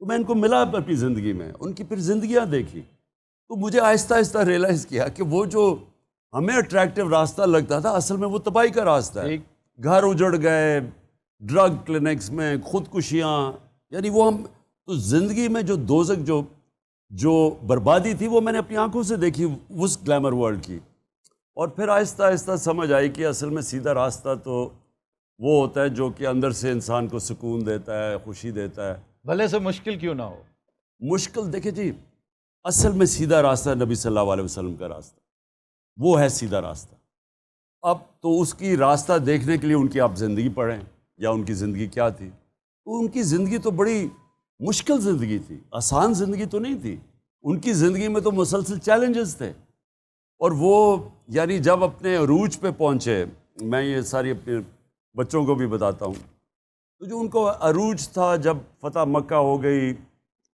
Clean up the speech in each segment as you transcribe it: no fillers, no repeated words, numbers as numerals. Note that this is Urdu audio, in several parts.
تو میں ان کو ملا اپنی زندگی میں، ان کی پھر زندگیاں دیکھی، تو مجھے آہستہ آہستہ ریئلائز کیا کہ وہ جو ہمیں اٹریکٹیو راستہ لگتا تھا اصل میں وہ تباہی کا راستہ ہے. گھر اجڑ گئے، ڈرگ کلینکس میں خودکشیاں، یعنی وہ ہم تو زندگی میں جو دوزخ جو بربادی تھی وہ میں نے اپنی آنکھوں سے دیکھی اس گلیمر ورلڈ کی. اور پھر آہستہ آہستہ سمجھ آئی کہ اصل میں سیدھا راستہ تو وہ ہوتا ہے جو کہ اندر سے انسان کو سکون دیتا ہے، خوشی دیتا ہے. بھلے سے مشکل کیوں نہ ہو. مشکل دیکھیں جی، اصل میں سیدھا راستہ نبی صلی اللہ علیہ وسلم کا راستہ، وہ ہے سیدھا راستہ. اب تو اس کی راستہ دیکھنے کے لیے ان کی آپ زندگی پڑھیں یا ان کی زندگی کیا تھی. تو ان کی زندگی تو بڑی مشکل زندگی تھی، آسان زندگی تو نہیں تھی. ان کی زندگی میں تو مسلسل چیلنجز تھے. اور وہ یعنی جب اپنے عروج پہ پہنچے، میں یہ ساری اپنے بچوں کو بھی بتاتا ہوں، تو جو ان کو عروج تھا جب فتح مکہ ہو گئی،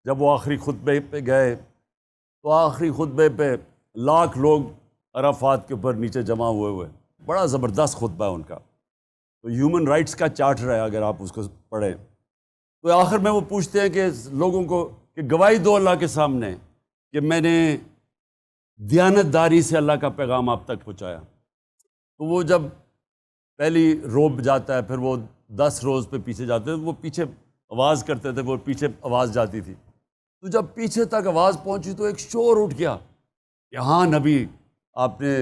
جب وہ آخری خطبے پہ گئے، تو آخری خطبے پہ لاکھ لوگ عرفات کے اوپر نیچے جمع ہوئے، بڑا زبردست خطبہ ہے ان کا. تو ہیومن رائٹس کا چارٹر ہے، اگر آپ اس کو پڑھیں تو آخر میں وہ پوچھتے ہیں کہ لوگوں کو کہ گواہی دو اللہ کے سامنے کہ میں نے دیانتداری سے اللہ کا پیغام آپ تک پہنچایا. تو وہ جب پہلی روب جاتا ہے، پھر وہ 10 روز پہ پیچھے جاتے ہیں، وہ پیچھے آواز کرتے تھے، وہ پیچھے آواز جاتی تھی. تو جب پیچھے تک آواز پہنچی تو ایک شور اٹھ گیا کہ ہاں نبی آپ نے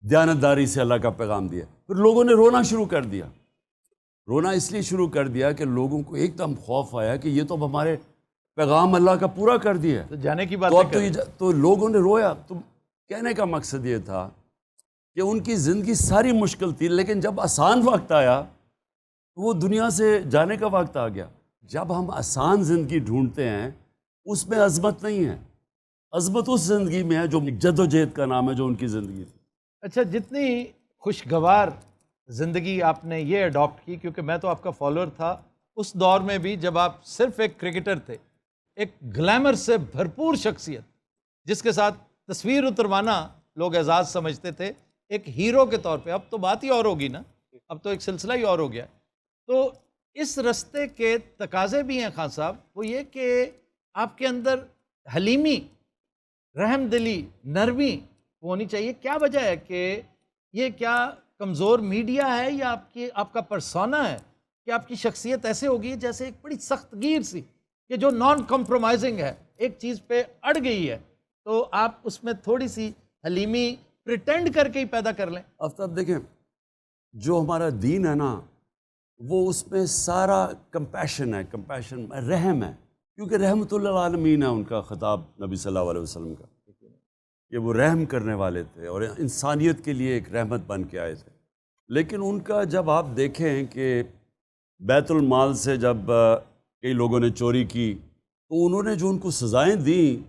دیانتداری سے اللہ کا پیغام دیا. پھر لوگوں نے رونا شروع کر دیا. رونا اس لیے شروع کر دیا کہ لوگوں کو ایک دم خوف آیا کہ یہ تو اب ہمارے پیغام اللہ کا پورا کر دیا. تو جانے کی بات تو اب تو لوگوں نے رویا. تو کہنے کا مقصد یہ تھا کہ ان کی زندگی ساری مشکل تھی، لیکن جب آسان وقت آیا تو وہ دنیا سے جانے کا وقت آ گیا. جب ہم آسان زندگی ڈھونڈتے ہیں اس میں عظمت نہیں ہے، عظمت اس زندگی میں ہے جو جد و جہد کا نام ہے، جو ان کی زندگی تھی. اچھا، جتنی خوشگوار زندگی آپ نے یہ اڈاپٹ کی، کیونکہ میں تو آپ کا فالوور تھا اس دور میں بھی جب آپ صرف ایک کرکٹر تھے، ایک گلیمر سے بھرپور شخصیت جس کے ساتھ تصویر اتروانا لوگ اعزاز سمجھتے تھے ایک ہیرو کے طور پہ. اب تو بات ہی اور ہوگی نا، اب تو ایک سلسلہ ہی اور ہو گیا. تو اس رستے کے تقاضے بھی ہیں خان صاحب، وہ یہ کہ آپ کے اندر حلیمی، رحم دلی، نرمی ہونی چاہیے. کیا وجہ ہے کہ یہ کیا کمزور میڈیا ہے یا آپ کا پرسونا ہے کہ آپ کی شخصیت ایسے ہوگی جیسے ایک بڑی سخت گیر سی کہ جو نان کمپرومائزنگ ہے، ایک چیز پہ اڑ گئی ہے، تو آپ اس میں تھوڑی سی حلیمی پریٹینڈ کر کے ہی پیدا کر لیں. آفتاب دیکھیں، جو ہمارا دین ہے نا، وہ اس میں سارا کمپیشن ہے، کمپیشن رحم ہے، کیونکہ رحمت للعالمین ہے ان کا خطاب نبی صلی اللہ علیہ وسلم کا، کہ وہ رحم کرنے والے تھے اور انسانیت کے لیے ایک رحمت بن کے آئے تھے. لیکن ان کا جب آپ دیکھیں کہ بیت المال سے جب کئی لوگوں نے چوری کی تو انہوں نے جو ان کو سزائیں دیں،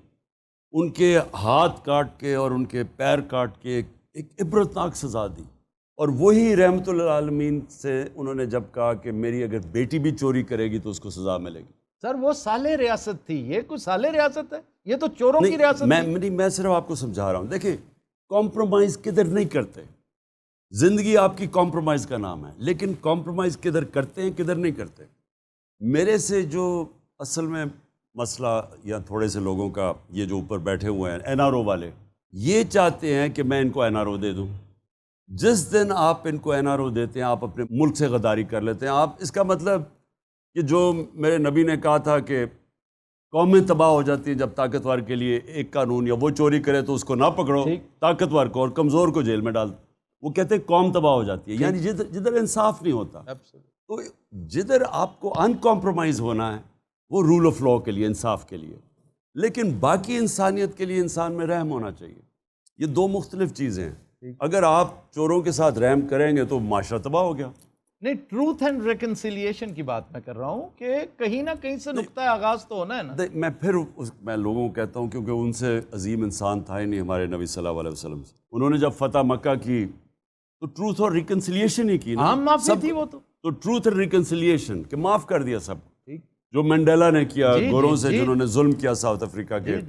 ان کے ہاتھ کاٹ کے اور ان کے پیر کاٹ کے ایک عبرتناک سزا دی. اور وہی رحمت للعالمین سے انہوں نے جب کہا کہ میری اگر بیٹی بھی چوری کرے گی تو اس کو سزا ملے گی. سر وہ صالح ریاست تھی، یہ کوئی صالح ریاست ہے؟ یہ تو چوروں کی ریاست تھی. میں صرف آپ کو سمجھا رہا ہوں. دیکھیں، کمپرومائز کدھر نہیں کرتے. زندگی آپ کی کمپرومائز کا نام ہے، لیکن کمپرومائز کدھر کرتے ہیں کدھر نہیں کرتے. میرے سے جو اصل میں مسئلہ یا تھوڑے سے لوگوں کا یہ جو اوپر بیٹھے ہوئے ہیں این آر او والے، یہ چاہتے ہیں کہ میں ان کو این آر او دے دوں. جس دن آپ ان کو این آر او دیتے ہیں آپ اپنے ملک سے غداری کر لیتے ہیں. آپ اس کا مطلب کہ جو میرے نبی نے کہا تھا کہ قومیں تباہ ہو جاتی ہیں جب طاقتور کے لیے ایک قانون، یا وہ چوری کرے تو اس کو نہ پکڑو، طاقتور کو، اور کمزور کو جیل میں ڈال. وہ کہتے ہیں قوم تباہ ہو جاتی ہے، یعنی جدھر انصاف نہیں ہوتا. تو جدھر آپ کو ان کمپرومائز ہونا ہے وہ رول آف لاء کے لیے، انصاف کے لیے. لیکن باقی انسانیت کے لیے انسان میں رحم ہونا چاہیے. یہ دو مختلف چیزیں ہیں. اگر آپ چوروں کے ساتھ رحم کریں گے تو معاشرہ تباہ ہو گیا. نہیں، ٹروتھ اینڈ ریکنسیلیشن کی بات میں کر رہا ہوں کہ کہیں نہ کہیں سے نقطہ آغاز تو ہونا ہے نا. میں لوگوں کو کہتا ہوں، کیونکہ ان سے عظیم انسان تھا ہی نہیں ہمارے نبی صلی اللہ علیہ وسلم سے. انہوں نے جب فتح مکہ کی تو ٹروتھ اور ریکنسیلیشن ہی کی نا. عام معافی تھی وہ تو ٹروتھ اور ریکنسیلیشن کہ معاف کر دیا سب. جو منڈیلا نے کیا گوروں سے، جنہوں نے ظلم کیا ساؤتھ افریقہ کے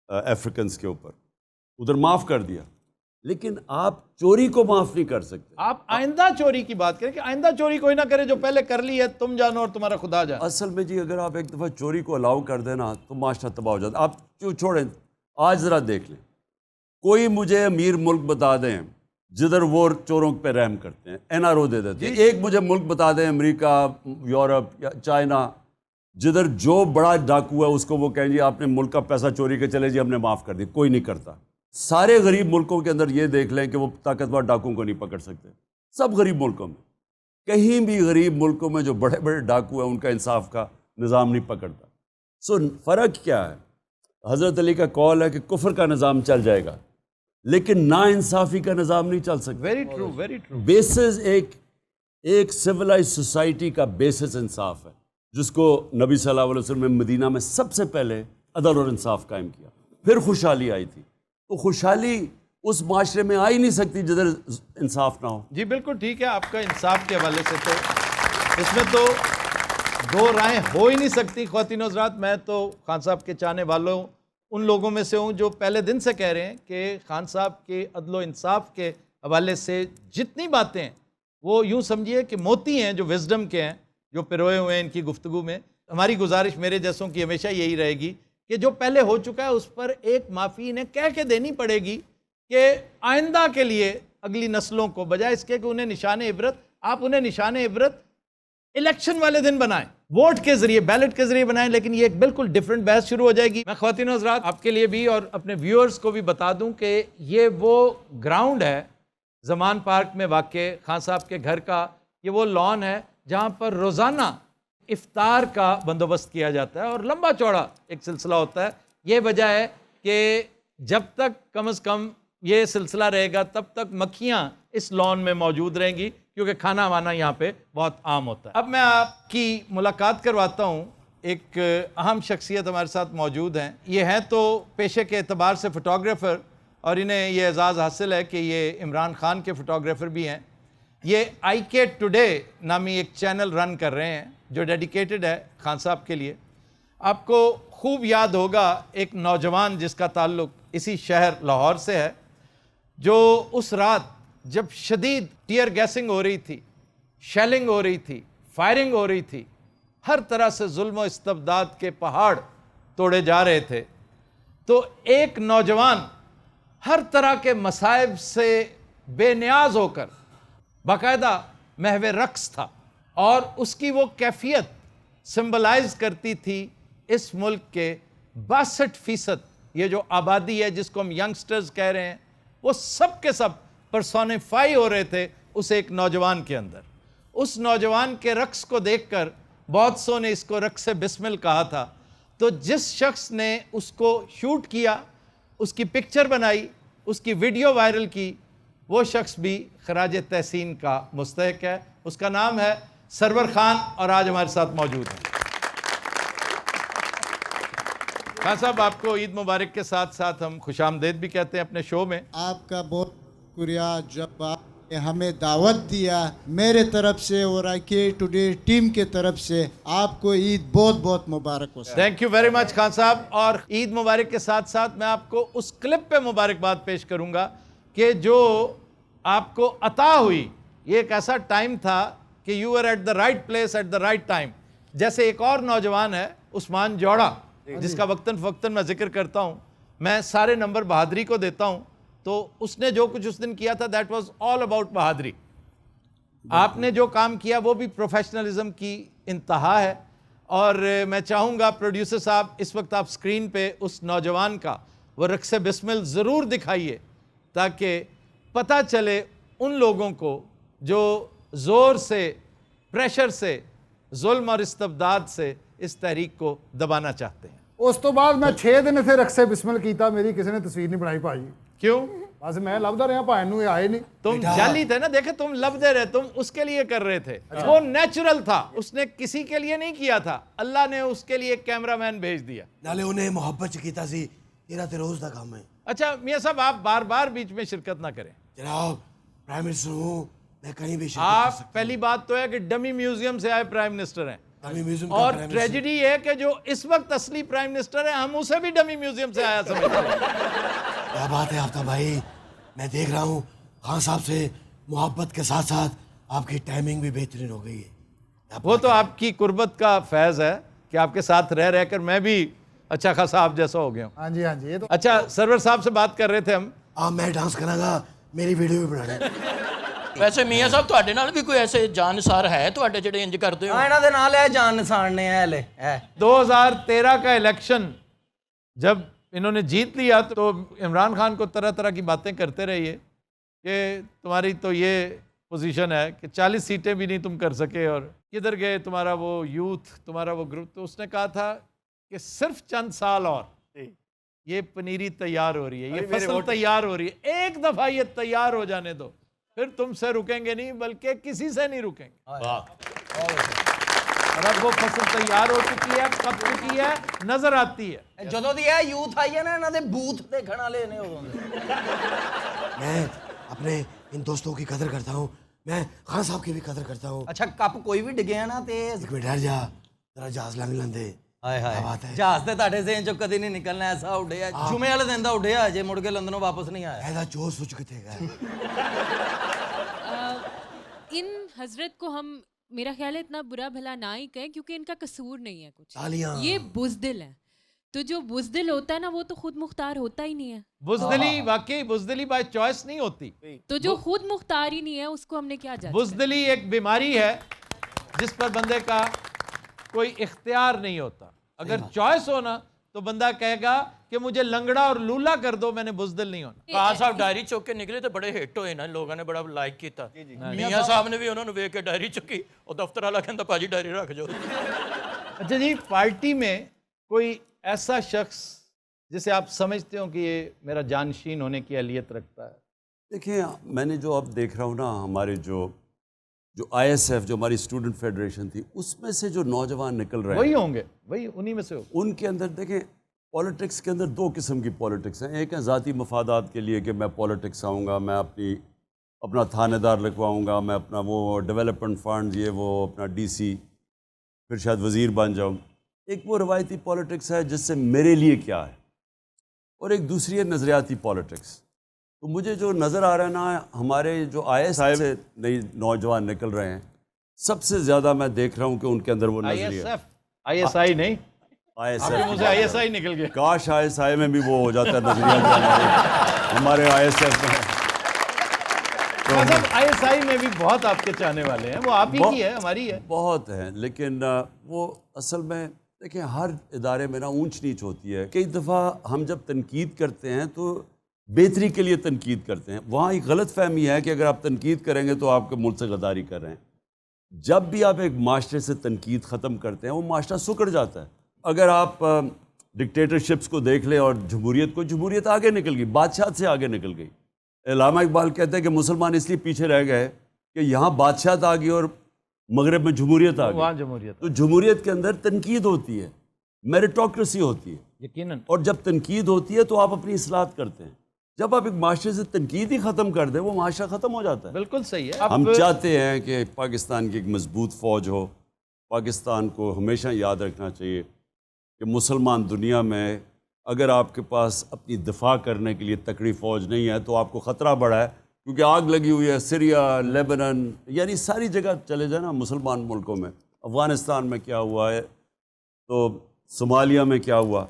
افریقنس کے اوپر، ادھر معاف کر دیا. لیکن آپ چوری کو معاف نہیں کر سکتے. آپ آئندہ چوری کی بات کریں کہ آئندہ چوری کوئی نہ کرے, جو پہلے کر لی ہے تم جانو اور تمہارا خدا جانے. اصل میں جی اگر آپ ایک دفعہ چوری کو الاؤ کر دیں نا تو معاشرہ تباہ ہو جاتا. آپ چھوڑیں, آج ذرا دیکھ لیں, کوئی مجھے امیر ملک بتا دیں جدھر وہ چوروں پہ رحم کرتے ہیں, NRO دے دیتے ہیں. ایک مجھے ملک بتا دیں, امریکہ, یورپ یا چائنا, جدھر جو بڑا ڈاکو ہے اس کو وہ کہیں جی آپ نے ملک کا پیسہ چوری کے چلے جی ہم نے معاف کر دی. کوئی نہیں کرتا. سارے غریب ملکوں کے اندر یہ دیکھ لیں کہ وہ طاقتور ڈاکوں کو نہیں پکڑ سکتے. سب غریب ملکوں میں, کہیں بھی غریب ملکوں میں جو بڑے بڑے ڈاکو ہیں ان کا انصاف کا نظام نہیں پکڑتا. سو فرق کیا ہے؟ حضرت علی کا قول ہے کہ کفر کا نظام چل جائے گا لیکن نا انصافی کا نظام نہیں چل سکتا. Very true, very true. Basis ایک سویلائز سوسائٹی کا بیسس انصاف ہے, جس کو نبی صلی اللہ علیہ وسلم نے مدینہ میں سب سے پہلے عدل اور انصاف قائم کیا. پھر خوشحالی آئی تھی. تو خوشحالی اس معاشرے میں آ ہی نہیں سکتی جدھر انصاف نہ ہو. جی بالکل ٹھیک ہے آپ کا. انصاف کے حوالے سے تو اس میں تو دو رائیں ہو ہی نہیں سکتی. خواتین و حضرات, میں تو خان صاحب کے چاہنے والوں ان لوگوں میں سے ہوں جو پہلے دن سے کہہ رہے ہیں کہ خان صاحب کے عدل و انصاف کے حوالے سے جتنی باتیں ہیں وہ یوں سمجھیے کہ موتی ہیں جو وزڈم کے ہیں, جو پروئے ہوئے ہیں ان کی گفتگو میں. ہماری گزارش میرے جیسوں کی ہمیشہ یہی رہے گی کہ جو پہلے ہو چکا ہے اس پر ایک معافی انہیں کہہ کے دینی پڑے گی کہ آئندہ کے لیے اگلی نسلوں کو, بجائے اس کے کہ انہیں نشان عبرت, آپ انہیں نشان عبرت الیکشن والے دن بنائیں, ووٹ کے ذریعے, بیلٹ کے ذریعے بنائیں. لیکن یہ ایک بالکل ڈیفرنٹ بحث شروع ہو جائے گی. میں خواتین و حضرات آپ کے لیے بھی اور اپنے ویورز کو بھی بتا دوں کہ یہ وہ گراؤنڈ ہے زمان پارک میں واقع خان صاحب کے گھر کا. یہ وہ لان ہے جہاں پر روزانہ افطار کا بندوبست کیا جاتا ہے اور لمبا چوڑا ایک سلسلہ ہوتا ہے. یہ وجہ ہے کہ جب تک کم از کم یہ سلسلہ رہے گا تب تک مکھیاں اس لان میں موجود رہیں گی, کیونکہ کھانا وانا یہاں پہ بہت عام ہوتا ہے. اب میں آپ کی ملاقات کرواتا ہوں, ایک اہم شخصیت ہمارے ساتھ موجود ہیں. یہ ہیں تو پیشے کے اعتبار سے فوٹوگرافر, اور انہیں یہ اعزاز حاصل ہے کہ یہ عمران خان کے فوٹوگرافر بھی ہیں. یہ IK ٹوڈے نامی ایک چینل رن کر رہے ہیں جو ڈیڈیکیٹڈ ہے خان صاحب کے لیے. آپ کو خوب یاد ہوگا ایک نوجوان جس کا تعلق اسی شہر لاہور سے ہے, جو اس رات جب شدید ٹیئر گیسنگ ہو رہی تھی, شیلنگ ہو رہی تھی, فائرنگ ہو رہی تھی, ہر طرح سے ظلم و استبداد کے پہاڑ توڑے جا رہے تھے, تو ایک نوجوان ہر طرح کے مصائب سے بے نیاز ہو کر باقاعدہ محو رقص تھا, اور اس کی وہ کیفیت سمبلائز کرتی تھی اس ملک کے 62% یہ جو آبادی ہے جس کو ہم ینگسٹرز کہہ رہے ہیں, وہ سب کے سب پرسونیفائی ہو رہے تھے اس ایک نوجوان کے اندر. اس نوجوان کے رقص کو دیکھ کر بہت سو نے اس کو رقص بسمل کہا تھا. تو جس شخص نے اس کو شوٹ کیا, اس کی پکچر بنائی, اس کی ویڈیو وائرل کی, وہ شخص بھی خراج تحسین کا مستحق ہے. اس کا نام ہے سرور خان, اور آج ہمارے ساتھ موجود ہیں. خان صاحب آپ کو عید مبارک کے ساتھ ساتھ ہم خوش آمدید بھی کہتے ہیں اپنے شو میں. آپ کا بہت شکریہ جب آپ نے ہمیں دعوت دیا. میرے طرف سے اور IK ٹوڈے ٹیم کے طرف سے آپ کو عید بہت بہت مبارک ہو. Thank you very much Khan صاحب. اور عید مبارک کے ساتھ ساتھ میں آپ کو اس کلپ پہ مبارکباد پیش کروں گا کہ جو آپ کو عطا ہوئی. یہ ایک ایسا ٹائم تھا کہ you are at the right place at the right time. جیسے ایک اور نوجوان ہے عثمان جوڑا, جس کا وقتاً فوقتاً میں ذکر کرتا ہوں, میں سارے نمبر بہادری کو دیتا ہوں, تو اس نے جو کچھ اس دن کیا تھا دیٹ واز آل اباؤٹ بہادری. آپ نے جو کام کیا وہ بھی پروفیشنلزم کی انتہا ہے. اور میں چاہوں گا پروڈیوسر صاحب اس وقت آپ سکرین پہ اس نوجوان کا وہ رقص بسمل ضرور دکھائیے, تاکہ پتہ چلے ان لوگوں کو جو زور سے, پریشر سے, ظلم اور استبداد سے اس تحریک کو دبانا چاہتے ہیں. اس تو بعد میں 6 دن اتنے رقص بسمل کیتا, میری کسی نے تصویر نہیں بنائی پائی. کیوں؟ بس میں لبدا رہا بھائی نو, آئے نہیں. تم جعلی تھے نا, دیکھے تم لبدے رہے, تم اس کے لیے کر رہے تھے. وہ نیچرل تھا, اس نے کسی کے لیے نہیں کیا تھا, اللہ نے اس کے لیے ایک کیمرہ مین بھیج دیا. نالے انہیں محبت کیتا سی, تیرا تے روز دا کام ہے. اچھا میاں صاحب آپ بار بار بیچ میں شرکت نہ کریں. جناب پرائم منسٹر ہوں, میں کہیں بھی شرکت کر آپ پہلی بات تو ہے کہ ڈمی میوزیم سے آئے پرائم منسٹر ہیں, ڈمی میوزیم کا اور پرائم منسٹر. ٹریجڈی یہ ہے کہ جو اس وقت اصلی پرائم منسٹر ہے ہم اسے بھی ڈمی میوزیم سے آیا سمجھتے ہیں. کیا بات ہے آفتاب بھائی, میں دیکھ رہا ہوں خان صاحب سے محبت کے ساتھ ساتھ آپ کی ٹائمنگ بھی بہترین ہو گئی ہے. وہ تو آپ کی قربت کا فیض ہے کہ آپ کے ساتھ رہ کر میں بھی اچھا خاصا آپ جیسا ہو گیا ہوں. ہاں جی ہاں جی یہ تو اچھا سرور صاحب سے بات کر رہے تھے ہم. آپ میں ڈانس کرا گا, میری ویڈیو بھی بنا لیں. ویسے میاں صاحب تواڈے نال بھی کوئی ایسے جانسار ہے تواڈے جڑے انج کردے ہو؟ ہاں انہاں دے نال ہے جان نساڑنے ہیں ہلے 2013 کا الیکشن جب انہوں نے جیت لیا تو عمران خان کو طرح طرح کی باتیں کرتے رہیے کہ تمہاری تو یہ پوزیشن ہے کہ 40 سیٹیں بھی نہیں تم کر سکے, اور کدھر گئے تمہارا وہ یوتھ, تمہارا وہ گروپ. تو اس نے کہا تھا کہ صرف چند سال اور یہ پنیری تیار ہو رہی ہے, یہ فصل تیار ہو رہی ہے, ایک دفعہ یہ تیار ہو جانے دو, پھر تم سے رکیں گے نہیں بلکہ کسی سے نہیں رکیں گے. اور اب وہ فصل تیار ہو چکی ہے, کب چکی ہے نظر آتی ہے. جدوں دی ہے یوتھ آئی ہے نا انہاں دے بوتھ دیکھن والے نے اودوں دے. میں اپنے ان دوستوں کی قدر کرتا ہوں, میں خان صاحب کی بھی قدر کرتا ہوں. اچھا کپ کوئی بھی ڈگیا نا تے ایک منٹ ٹھہر جا, ذرا جہاز لنگ لندے. ہائے کیا بات ہے. ہائے جہاز تے تہاڈے ذہن چوں کدی نہیں نکلنا, ایسا اڈیا جمعے والے دن دا اڈیا جے مڑ کے لندنوں واپس نہیں آیا. ایسا چور سوچ کے تھے گا. ان حضرت کو ہم میرا خیال ہے اتنا برا بھلا نہ ہی کہیں کیونکہ ان کا قصور نہیں ہے کچھ, یہ بزدل ہے. تو جو بزدل ہوتا ہے نا وہ تو خود مختار ہوتا ہی نہیں ہے. بزدلی واقعی بزدلی بائی چوائس نہیں ہوتی. تو جو خود مختار ہی نہیں ہے اس کو ہم نے کیا جانا. بزدلی ایک بیماری ہے جس پر بندے کا کوئی اختیار نہیں ہوتا. اگر چوائس ہونا تو بندہ کہے گا کہ مجھے لنگڑا اور لولا کر دو, میں نے بزدل نہیں ہونا. خان صاحب ڈائری چک کے نکلے تو بڑے ہٹ ہوئے نا, لوگوں نے بڑا لائک کیتا. میاں صاحب نے بھی انہوں نے ویکھ کے ڈائری چکی, اور دفتر والا کہندا پاجی ڈائری رکھ جو. اچھا جی, پارٹی میں کوئی ایسا شخص جسے آپ سمجھتے ہو کہ یہ میرا جانشین ہونے کی اہلیت رکھتا ہے؟ دیکھیں میں نے جو اب دیکھ رہا ہوں نا, ہمارے جو آئی ایس ایف جو ہماری اسٹوڈنٹ فیڈریشن تھی, اس میں سے جو نوجوان نکل رہے ہیں وہی ہوں گے, وہی انہی میں سے ہو. ان کے اندر دیکھیں پولیٹکس کے اندر دو قسم کی پولیٹکس ہیں. ایک ہے ذاتی مفادات کے لیے کہ میں پولیٹکس آؤں گا, میں اپنا تھانے دار لگواؤں گا, میں اپنا وہ ڈیولپمنٹ فنڈ یہ وہ اپنا ڈی سی, پھر شاید وزیر بن جاؤں. ایک وہ روایتی پولیٹکس ہے جس سے میرے لیے کیا ہے, اور ایک دوسری ہے نظریاتی پولیٹکس. تو مجھے جو نظر آ رہا ہے نا, ہمارے جو آئی ایس آئی سے نئی نوجوان نکل رہے ہیں, سب سے زیادہ میں دیکھ رہا ہوں کہ ان کے اندر وہ نظریہ ہے. آئی ایس آئی نہیں, آئی ایس آپ کے منہ سے آئی ایس آئی نکل گیا. کاش آئی ایس آئی میں بھی وہ ہو جاتا ہے نظریہ ہمارے آئی ایس ایف میں. آئی ایس آئی میں بھی بہت آپ کے چاہنے والے ہیں, وہ آپ ہی کی ہے, ہماری ہے. بہت ہیں, لیکن وہ اصل میں دیکھیں ہر ادارے میں نا اونچ نیچ ہوتی ہے. کئی دفعہ ہم جب تنقید کرتے ہیں تو بہتری کے لیے تنقید کرتے ہیں. وہاں ایک غلط فہمی ہے کہ اگر آپ تنقید کریں گے تو آپ کے ملک سے غداری کر رہے ہیں. جب بھی آپ ایک معاشرے سے تنقید ختم کرتے ہیں وہ معاشرہ سکڑ جاتا ہے. اگر آپ ڈکٹیٹرشپس کو دیکھ لیں اور جمہوریت کو, جمہوریت آگے نکل گئی, بادشاہت سے آگے نکل گئی. علامہ اقبال کہتے ہیں کہ مسلمان اس لیے پیچھے رہ گئے کہ یہاں بادشاہت آ گئی اور مغرب میں جمہوریت آ وہاں گئی. جمہوریت تو جمہوریت کے اندر تنقید ہوتی ہے, میریٹوکریسی ہوتی ہے, یقیناً. اور جب تنقید ہوتی ہے تو آپ اپنی اصلاحات کرتے ہیں. جب آپ ایک معاشرے سے تنقید ہی ختم کر دیں وہ معاشرہ ختم ہو جاتا ہے. بالکل صحیح ہے. ہم چاہتے ہیں کہ پاکستان کی ایک مضبوط فوج ہو. پاکستان کو ہمیشہ یاد رکھنا چاہیے کہ مسلمان دنیا میں اگر آپ کے پاس اپنی دفاع کرنے کے لیے تکڑی فوج نہیں ہے تو آپ کو خطرہ بڑا ہے, کیونکہ آگ لگی ہوئی ہے سیریا, لیبنن, یعنی ساری جگہ چلے جائیں نا مسلمان ملکوں میں. افغانستان میں کیا ہوا ہے, تو صومالیہ میں کیا ہوا.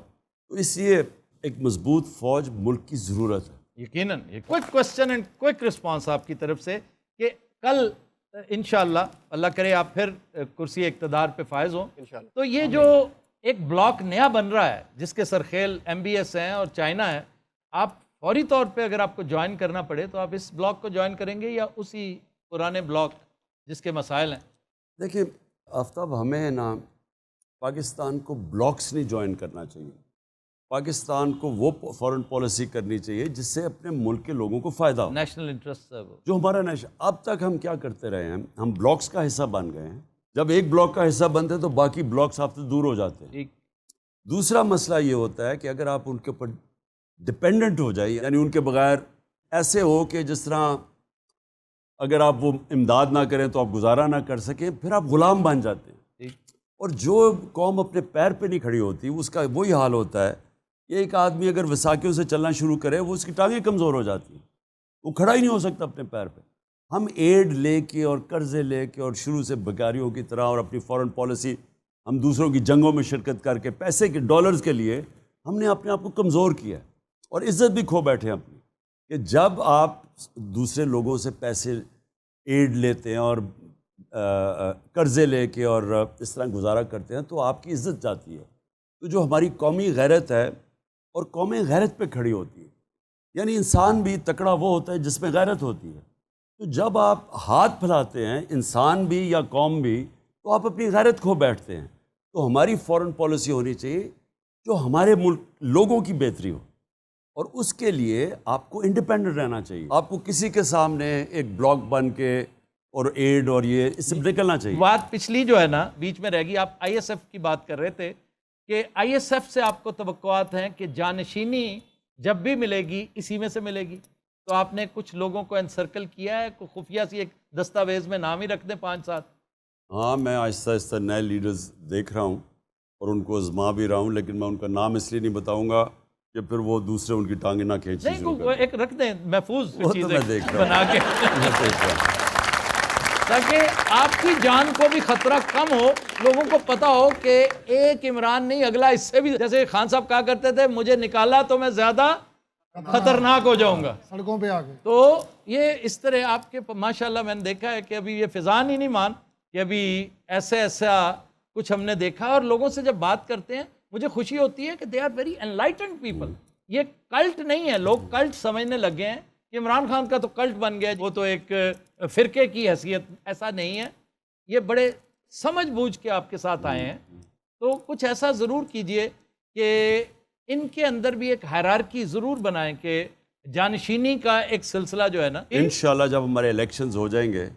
تو اس لیے ایک مضبوط فوج ملک کی ضرورت ہے. یقیناً. Quick question and quick response آپ کی طرف سے کہ کل انشاءاللہ اللہ کرے آپ پھر کرسی اقتدار پہ فائز ہوں, تو یہ جو ایک بلاک نیا بن رہا ہے جس کے سرخیل ایم بی ایس ہیں اور چائنا ہے, آپ فوری طور پہ اگر آپ کو جوائن کرنا پڑے تو آپ اس بلاک کو جوائن کریں گے یا اسی پرانے بلاک جس کے مسائل ہیں؟ دیکھیں آفتاب, ہمیں نا پاکستان کو بلاکس نہیں جوائن کرنا چاہیے. پاکستان کو وہ فورن پالیسی کرنی چاہیے جس سے اپنے ملک کے لوگوں کو فائدہ ہو. نیشنل انٹرسٹ ہے وہ جو ہمارا نیشنل. اب تک ہم کیا کرتے رہے ہیں, ہم بلاکس کا حصہ بن گئے ہیں. جب ایک بلاک کا حصہ بنتے ہیں تو باقی بلاکس آپ سے دور ہو جاتے ہیں. دوسرا مسئلہ یہ ہوتا ہے کہ اگر آپ ان کے اوپر ڈپینڈنٹ ہو جائے, یعنی ان کے بغیر ایسے ہو کہ جس طرح اگر آپ وہ امداد نہ کریں تو آپ گزارا نہ کر سکیں, پھر آپ غلام بن جاتے ہیں. اور جو قوم اپنے پیر پہ نہیں کھڑی ہوتی اس کا وہی حال ہوتا ہے. ایک آدمی اگر وساکیوں سے چلنا شروع کرے وہ اس کی ٹانگیں کمزور ہو جاتی ہیں. وہ کھڑا ہی نہیں ہو سکتا اپنے پیر پہ. ہم ایڈ لے کے اور قرضے لے کے اور شروع سے بھکاریوں کی طرح اور اپنی فورن پالیسی ہم دوسروں کی جنگوں میں شرکت کر کے پیسے کے ڈالرز کے لیے ہم نے اپنے آپ کو کمزور کیا ہے اور عزت بھی کھو بیٹھے ہیں اپنی. کہ جب آپ دوسرے لوگوں سے پیسے ایڈ لیتے ہیں اور قرضے لے کے اور اس طرح گزارا کرتے ہیں تو آپ کی عزت جاتی ہے. تو جو ہماری قومی غیرت ہے اور قومیں غیرت پہ کھڑی ہوتی ہے, یعنی انسان بھی تکڑا وہ ہوتا ہے جس میں غیرت ہوتی ہے. تو جب آپ ہاتھ پھیلاتے ہیں انسان بھی یا قوم بھی تو آپ اپنی غیرت کھو بیٹھتے ہیں. تو ہماری فورن پالیسی ہونی چاہیے جو ہمارے ملک لوگوں کی بہتری ہو, اور اس کے لیے آپ کو انڈیپینڈنٹ رہنا چاہیے. آپ کو کسی کے سامنے ایک بلاک بن کے اور ایڈ اور یہ اس سے نکلنا چاہیے. بات پچھلی جو ہے نا بیچ میں رہ گئی, آپ آئی ایس ایف کی بات کر رہے تھے کہ آئی ایس ایف سے آپ کو توقعات ہیں کہ جانشینی جب بھی ملے گی اسی میں سے ملے گی. تو آپ نے کچھ لوگوں کو انسرکل کیا ہے, کوئی خفیہ سی ایک دستاویز میں نام ہی رکھ دیں 5-7؟ ہاں, میں آہستہ آہستہ نئے لیڈرز دیکھ رہا ہوں اور ان کو آزما بھی رہا ہوں, لیکن میں ان کا نام اس لیے نہیں بتاؤں گا کہ پھر وہ دوسرے ان کی ٹانگیں نہ کھینچیں. نہیں, ایک رکھ دیں محفوظ چیزیں میں دیکھ رہا بنا کے تاکہ آپ کی جان کو بھی خطرہ کم ہو, لوگوں کو پتہ ہو کہ ایک عمران نہیں اگلا اس سے بھی, جیسے خان صاحب کہا کرتے تھے مجھے نکالا تو میں زیادہ خطرناک ہو جاؤں گا سڑکوں پہ آ کے. تو یہ اس طرح آپ کے ماشاءاللہ میں نے دیکھا ہے کہ ابھی یہ فضان ہی نہیں مان کہ ابھی ایسا کچھ ہم نے دیکھا. اور لوگوں سے جب بات کرتے ہیں مجھے خوشی ہوتی ہے کہ they are very enlightened people. یہ کلٹ نہیں ہے, لوگ کلٹ سمجھنے لگے ہیں کہ عمران خان کا تو کلٹ بن گیا, وہ تو ایک فرقے کی حیثیت. ایسا نہیں ہے, یہ بڑے سمجھ بوجھ کے آپ کے ساتھ آئے ہیں. تو کچھ ایسا ضرور کیجئے کہ ان کے اندر بھی ایک ہائرارکی ضرور بنائیں کہ جانشینی کا ایک سلسلہ جو ہے نا. انشاءاللہ جب ہمارے الیکشنز ہو جائیں گے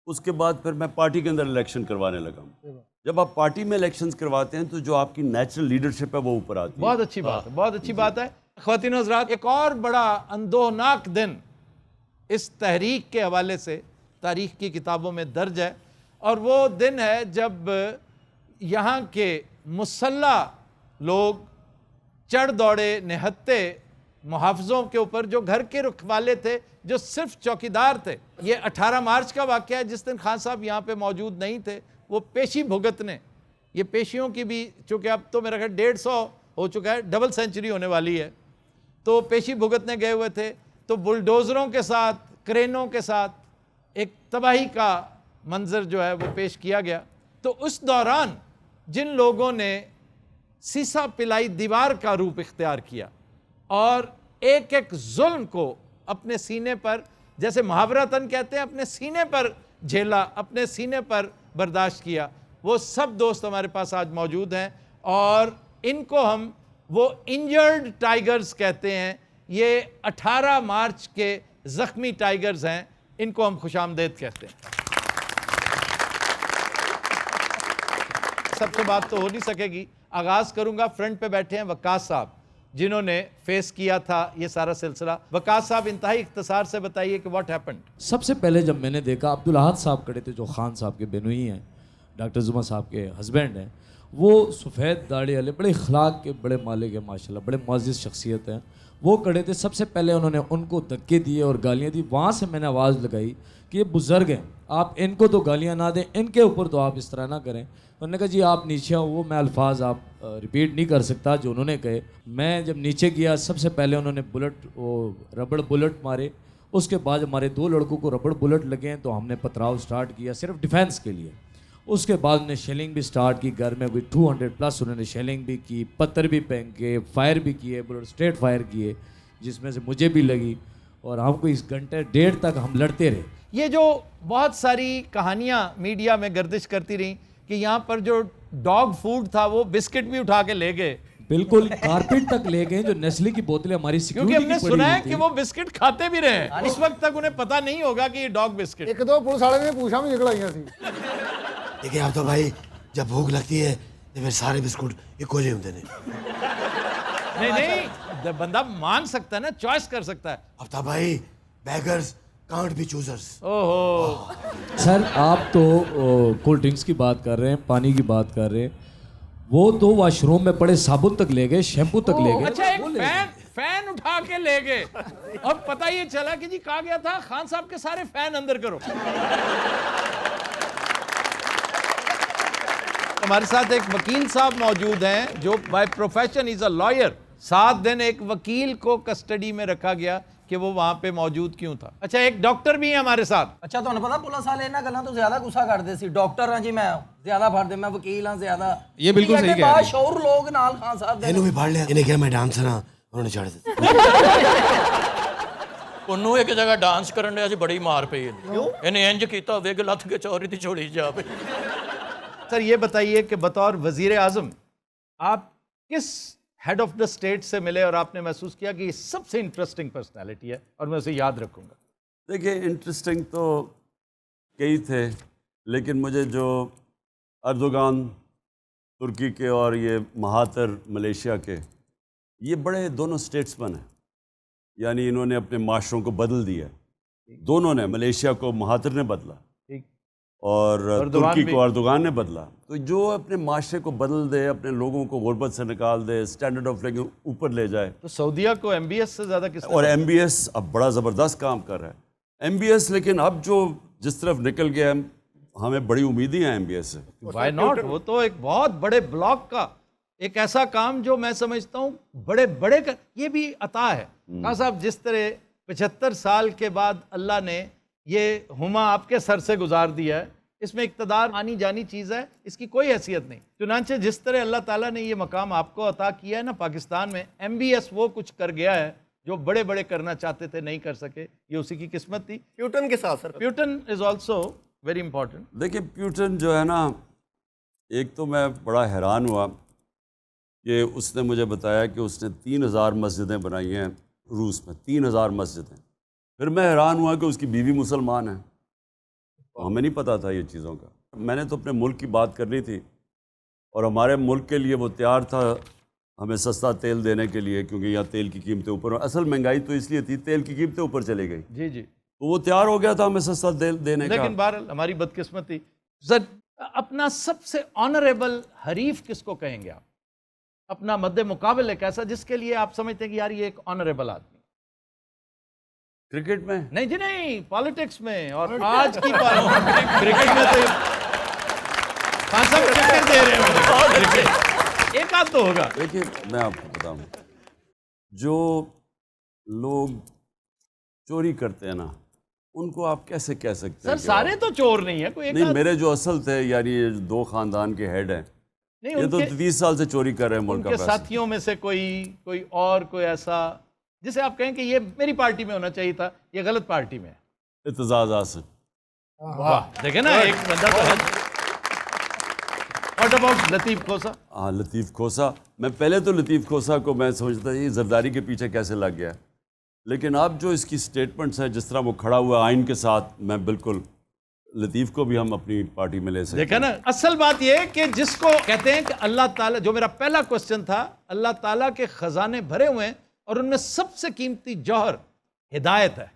اس کے بعد پھر میں پارٹی کے اندر الیکشن کروانے لگا ہوں. جب آپ پارٹی میں الیکشنز کرواتے ہیں تو جو آپ کی نیچرل لیڈرشپ ہے وہ اوپر آتی ہے. بہت اچھی بات ہے, بہت اچھی بات ہے. خواتین و حضرات, ایک اور بڑا اندوہناک دن اس تحریک کے حوالے سے تاریخ کی کتابوں میں درج ہے, اور وہ دن ہے جب یہاں کے مسلح لوگ چڑھ دوڑے نہتے محافظوں کے اوپر جو گھر کے رکھوالے تھے, جو صرف چوکیدار تھے. یہ 18 مارچ کا واقعہ ہے جس دن خان صاحب یہاں پہ موجود نہیں تھے. وہ پیشی بھگتنے, یہ پیشیوں کی بھی چونکہ اب تو میرا خیال 150 ہو چکا ہے, ڈبل سینچری ہونے والی ہے, تو پیشی بھگتنے گئے ہوئے تھے. تو بلڈوزروں کے ساتھ کرینوں کے ساتھ ایک تباہی کا منظر جو ہے وہ پیش کیا گیا. تو اس دوران جن لوگوں نے سیسا پلائی دیوار کا روپ اختیار کیا اور ایک ایک ظلم کو اپنے سینے پر, جیسے محاورتاً کہتے ہیں, اپنے سینے پر جھیلا, اپنے سینے پر برداشت کیا, وہ سب دوست ہمارے پاس آج موجود ہیں. اور ان کو ہم وہ انجرڈ ٹائیگرز کہتے ہیں. یہ 18 مارچ کے زخمی ٹائیگرز ہیں, ان کو ہم خوش آمدید کہتے ہیں. سب سے بات تو ہو نہیں سکے گی. آغاز کروں گا, فرنٹ پہ بیٹھے ہیں وقاص صاحب جنہوں نے فیس کیا تھا یہ سارا سلسلہ. وقاص صاحب انتہائی اختصار سے بتائیے کہ واٹ ہیپنڈ. سب سے پہلے جب میں نے دیکھا عبدالاحد صاحب کھڑے تھے جو خان صاحب کے بینوئی ہیں, ڈاکٹر زما صاحب کے ہسبینڈ ہیں, وہ سفید داڑھی والے بڑے اخلاق کے بڑے مالک ہیں ماشاءاللہ, بڑے معزز شخصیت ہیں. وہ کھڑے تھے, سب سے پہلے انہوں نے ان کو دھکے دیے اور گالیاں دی. وہاں سے میں نے آواز لگائی کہ یہ بزرگ ہیں, آپ ان کو تو گالیاں نہ دیں, ان کے اوپر تو آپ اس طرح نہ کریں. انہوں نے کہا جی آپ نیچے آؤ. وہ میں الفاظ آپ ریپیٹ نہیں کر سکتا جو انہوں نے کہے. میں جب نیچے گیا سب سے پہلے انہوں نے ربڑ بلٹ مارے. اس کے بعد ہمارے 2 لڑکوں کو ربڑ بلٹ لگے ہیں تو ہم نے پتھراؤ سٹارٹ کیا صرف ڈیفینس کے لیے. اس کے بعد انہوں نے شیلنگ بھی سٹارٹ کی, گھر میں کوئی 200+ انہوں نے شیلنگ بھی کی, پتھر بھی پھینک کے, فائر بھی کیے, بلٹ اسٹریٹ فائر کیے جس میں سے مجھے بھی لگی, اور ہم کو 1 گھنٹے 1.5 تک ہم لڑتے رہے. یہ جو بہت ساری کہانیاں میڈیا میں گردش کرتی رہیں کہ یہاں پر جو ڈاگ فوڈ تھا وہ بسکٹ بھی اٹھا کے لے گئے, بالکل کارپیٹ تک لے گئے, جو نیسلے کی بوتلیں ہماری کیونکہ سیکیورٹی ہم نے کی سنا ہے پڑی کہ وہ بسکٹ کھاتے بھی رہے ہیں. اس وقت تک انہیں پتہ نہیں ہوگا کہ یہ ڈاگ بسکٹ. 1-2 پولیس والے نے پوچھا بھی نکل آئیاں سی. دیکھیں اب تو بھائی جب بھوک لگتی ہے تو پھر سارے بسکٹ ایک ہی ہوتے ہیں. نہیں, بندہ مانگ سکتا ہے نا, چوائس کر سکتا ہے. اب تو بھائی بیگرز کانٹ بی چوزرز. اوہو سر آپ تو کولڈ ڈرنکس کی بات کر رہے ہیں, پانی کی بات کر رہے ہیں, وہ تو واش روم میں پڑے صابن تک لے گئے, شیمپو تک لے گئے. اچھا, ایک فین اٹھا کے لے گئے اور پتہ یہ چلا کہ جی کہا گیا تھا خان صاحب کے سارے فین اندر کرو. ہمارے ساتھ ایک وکیل صاحب موجود ہیں جو by profession is a lawyer. 7 دن ایک وکیل کو کسٹڈی میں رکھا گیا کہ وہ وہاں پہ موجود کیوں تھا. اچھا ایک ڈاکٹر بھی ہے ہمارے ساتھ. اچھا تمہیں پتا پولیس والے انہاں گلاں تو زیادہ غصہ کردے سی. ڈاکٹر ہاں جی میں زیادہ پڑھ دے, میں وکیل ہاں زیادہ. یہ بالکل صحیح کہہ رہے ہیں. شعور لوگ نال خان صاحب دے انہوں بھی پڑھ لیا, انہیں کیا میں ڈانسر ہاں, انہوں نے چھڑ دیا. انہوں ایک جگہ ڈانس کرن دیا سی, بڑی مار پئی انہیں انج کیتا وگ لتھ کے چوری دی چھوڑی جا پئی. سر یہ بتائیے کہ بطور وزیر اعظم آپ کس ہیڈ آف دا اسٹیٹ سے ملے اور آپ نے محسوس کیا کہ یہ سب سے انٹرسٹنگ پرسنالٹی ہے اور میں اسے یاد رکھوں گا؟ دیکھیں انٹرسٹنگ تو کئی تھے, لیکن مجھے جو اردوغان ترکی کے اور یہ مہاتر ملیشیا کے, یہ بڑے دونوں اسٹیٹس مین ہیں. یعنی انہوں نے اپنے معاشروں کو بدل دیا. دونوں نے, ملیشیا کو مہاتر نے بدلا اور ترکی کو اردوغان نے بدلا. تو جو اپنے معاشرے کو بدل دے, اپنے لوگوں کو غربت سے نکال دے, اسٹینڈرڈ آف لائف اوپر لے جائے. تو سعودیہ کو ایم بی ایس سے زیادہ کس اور ایم بی ایس اب بڑا زبردست کام کر رہا ہے. ایم بی ایس لیکن اب جو جس طرف نکل گیا ہے, ہمیں بڑی امیدیں ہیں ایم بی ایس سے. وائی ناٹ, وہ تو ایک بہت بڑے بلاک کا ایک ایسا کام جو میں سمجھتا ہوں بڑے بڑے کا, یہ بھی عطا ہے. خان صاحب جس طرح 75 سال کے بعد اللہ نے یہ ہما آپ کے سر سے گزار دیا ہے, اس میں اقتدار آنی جانی چیز ہے, اس کی کوئی حیثیت نہیں. چنانچہ جس طرح اللہ تعالیٰ نے یہ مقام آپ کو عطا کیا ہے نا پاکستان میں, ایم بی ایس وہ کچھ کر گیا ہے جو بڑے بڑے کرنا چاہتے تھے نہیں کر سکے. یہ اسی کی قسمت تھی. پیوٹن کے ساتھ sir, Putin is also very important. دیکھیں پیوٹن جو ہے نا, ایک تو میں بڑا حیران ہوا کہ اس نے مجھے بتایا کہ اس نے 3000 مسجدیں بنائی ہیں روس میں, 3000 مسجدیں. پھر میں حیران ہوا کہ اس کی بیوی مسلمان ہے. ہمیں نہیں پتا تھا یہ چیزوں کا. میں نے تو اپنے ملک کی بات کرنی تھی اور ہمارے ملک کے لیے وہ تیار تھا ہمیں سستا تیل دینے کے لیے, کیونکہ یہاں تیل کی قیمتیں اوپر, اصل مہنگائی تو اس لیے تھی تیل کی قیمتیں اوپر چلے گئی. جی جی, تو وہ تیار ہو گیا تھا ہمیں سستا تیل دینے کا. لیکن بہرحال ہماری بدقسمتی. سر اپنا سب سے آنریبل حریف کس کو کہیں گے آپ؟ اپنا مد مقابل ایک ایسا جس کے لیے آپ سمجھتے ہیں کہ یار یہ ایک آنریبل آدمی. کرکٹ میں نہیں جی نہیں, پالیٹکس میں. اور آج کی کرکٹ میں تو خان صاحب کرکٹ دے رہے ہیں, ایک آدھ تو ہوگا. دیکھیے میں آپ کو بتاؤں, جو لوگ چوری کرتے ہیں نا, ان کو آپ کیسے کہہ سکتے ہیں؟ سر سارے تو چور نہیں ہے, کوئی ایک نہیں, میرے جو اصل تھے یعنی یہ 2 خاندان کے ہیڈ ہیں, یہ تو 30 سال سے چوری کر رہے ہیں ملک کا پیسہ. ساتھیوں میں سے کوئی اور کوئی ایسا جسے آپ کہیں کہ یہ میری پارٹی میں ہونا چاہیے تھا, یہ غلط پارٹی میں ہے؟ اعتزاز آصف. واہ, دیکھیں نا ایک بندہ تو ہے. واٹ اباؤٹ لطیف کھوسا؟ ہاں لطیف کھوسا. میں پہلے تو لطیف کھوسا کو میں سمجھتا یہ زرداری کے پیچھے کیسے لگ گیا, لیکن اب جو اس کی سٹیٹمنٹس ہیں, جس طرح وہ کھڑا ہوا آئین کے ساتھ, میں بالکل لطیف کو بھی ہم اپنی پارٹی میں لے سکتے ہیں. دیکھا نا, اصل بات یہ ہے کہ جس کو کہتے ہیں کہ اللہ تعالیٰ, جو میرا پہلا کوسچن تھا, اللہ تعالیٰ کے خزانے بھرے ہوئے ہیں اور ان میں سب سے قیمتی جوہر ہدایت ہے.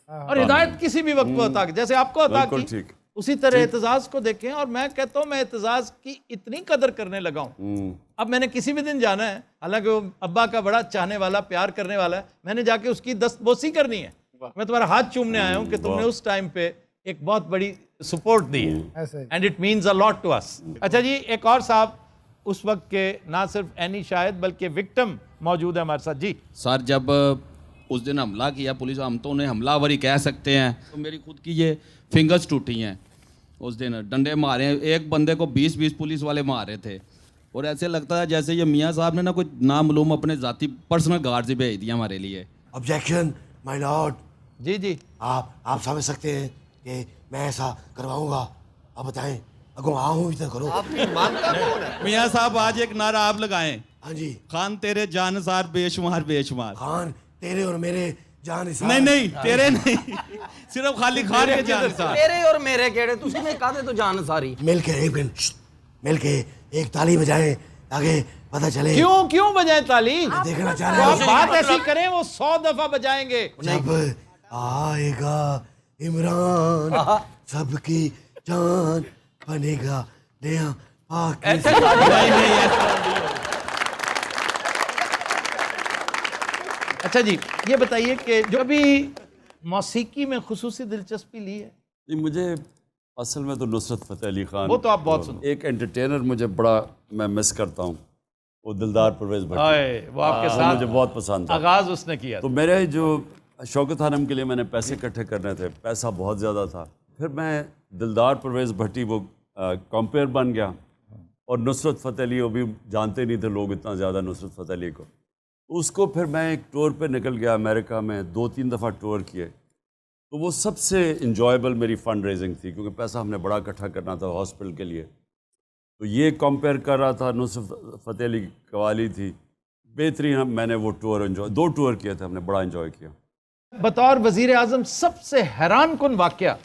اور ہدایت کسی بھی وقت کو عطا کی, جیسے آپ کو عطا کی اسی طرح اعتزاز کو دیکھیں. اور میں کہتا ہوں میں اعتزاز کی اتنی قدر کرنے لگا ہوں, اب میں نے کسی بھی دن جانا ہے, حالانکہ وہ ابا کا بڑا چاہنے والا, پیار کرنے والا ہے, میں نے جا کے اس کی دست بوسی کرنی ہے. میں تمہارا ہاتھ چومنے آیا ہوں کہ تم نے اس ٹائم پہ ایک بہت بڑی سپورٹ دی ہے, and it means a lot to us. اچھا جی, ایک اور صاحب اس وقت کے نہ صرف اینی شاہد بلکہ وکٹم موجود ہے ہمارے ساتھ. جی سر, جب اس دن حملہ کیا پولیس, ہم تو انہیں حملہ آوری کہہ سکتے ہیں, تو میری خود کی یہ فنگرز ٹوٹی ہیں. اس دن ڈنڈے مارے ہیں, ایک بندے کو 20 پولیس والے مارے تھے, اور ایسے لگتا ہے جیسے یہ میاں صاحب نے نا کوئی نامعلوم اپنے ذاتی پرسنل گارڈز ہی بھیج دیا ہمارے لیے. آبجیکشن مائی لارڈ. جی جی, آپ سمجھ سکتے ہیں کہ میں ایسا کرواؤں گا, آپ بتائیں, اگوں آؤں تو کرو. میاں صاحب آج ایک نعرہ آپ لگائیں. ہاں جی. خان تیرے جانسار بے شمار بے شمار. خان تیرے اور میرے جانسار. نہیں تیرے نہیں, صرف خالی خان کے جانسار. تیرے اور میرے کیڑے تسی نے کہتے تو جان ساری. مل کے ایک منٹ, مل کے ایک تالی بجائیں تاکہ پتہ چلے. کیوں بجائیں تالی؟ دیکھنا چاہ رہے آپ بات ایسی کریں وہ 100 دفعہ بجائیں گے. جب آئے گا عمران سب کی جان بنے گا نیا پاکستان. اچھا جی یہ بتائیے کہ جو ابھی موسیقی میں خصوصی دلچسپی لی ہے؟ نہیں، مجھے اصل میں تو نصرت فتح علی خان، وہ تو آپ بہت سنتے ایک انٹرٹینر مجھے بڑا میں مس کرتا ہوں، وہ دلدار پرویز بھٹی، وہ آپ کے وہ ساتھ مجھے بہت پسند تھا۔ آغاز اس نے کیا تو میرے جو شوکت خانم کے لیے میں نے پیسے اکٹھے کرنے تھے، پیسہ بہت زیادہ تھا، پھر میں دلدار پرویز بھٹی وہ کمپیئر بن گیا، اور نصرت فتح علی وہ بھی جانتے نہیں تھے لوگ اتنا زیادہ نصرت فتح علی کو۔ اس کو پھر میں ایک ٹور پہ نکل گیا امریکہ میں، 2-3 دفعہ ٹور کیے، تو وہ سب سے انجوائبل میری فنڈ ریزنگ تھی، کیونکہ پیسہ ہم نے بڑا اکٹھا کرنا تھا ہاسپٹل کے لیے۔ تو یہ کمپیئر کر رہا تھا، نصرت فتح علی کی قوالی تھی، بہترین میں نے وہ ٹور انجوائے، 2 ٹور کیے تھے ہم نے، بڑا انجوائے کیا۔ بطور وزیر اعظم سب سے حیران کن واقعہ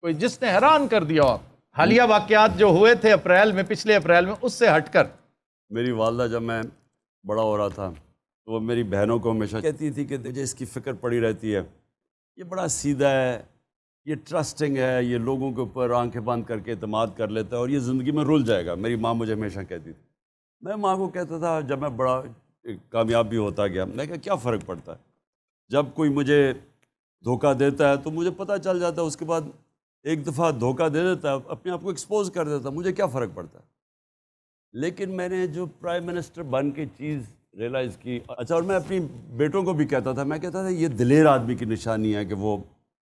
کوئی جس نے حیران کر دیا ہو، حالیہ واقعات جو ہوئے تھے اپریل میں، پچھلے اپریل میں، اس سے ہٹ کر؟ میری والدہ جب میں بڑا ہو رہا تھا تو وہ میری بہنوں کو ہمیشہ کہتی تھی کہ مجھے اس کی فکر پڑی رہتی ہے، یہ بڑا سیدھا ہے، یہ ٹرسٹنگ ہے، یہ لوگوں کے اوپر آنکھیں بند کر کے اعتماد کر لیتا ہے اور یہ زندگی میں رل جائے گا۔ میری ماں مجھے ہمیشہ کہتی تھی۔ میں ماں کو کہتا تھا جب میں بڑا کامیاب بھی ہوتا گیا، میں کہا کیا فرق پڑتا ہے، جب کوئی مجھے دھوکہ دیتا ہے تو مجھے پتہ چل جاتا ہے، اس کے بعد ایک دفعہ دھوکہ دے دیتا ہے، اپنے آپ کو ایکسپوز کر دیتا ہے، مجھے کیا فرق پڑتا ہے۔ لیکن میں نے جو پرائم منسٹر بن کے چیز ریئلائز کی، اچھا، اور میں اپنی بیٹوں کو بھی کہتا تھا، میں کہتا تھا یہ دلیر آدمی کی نشانی ہے کہ وہ،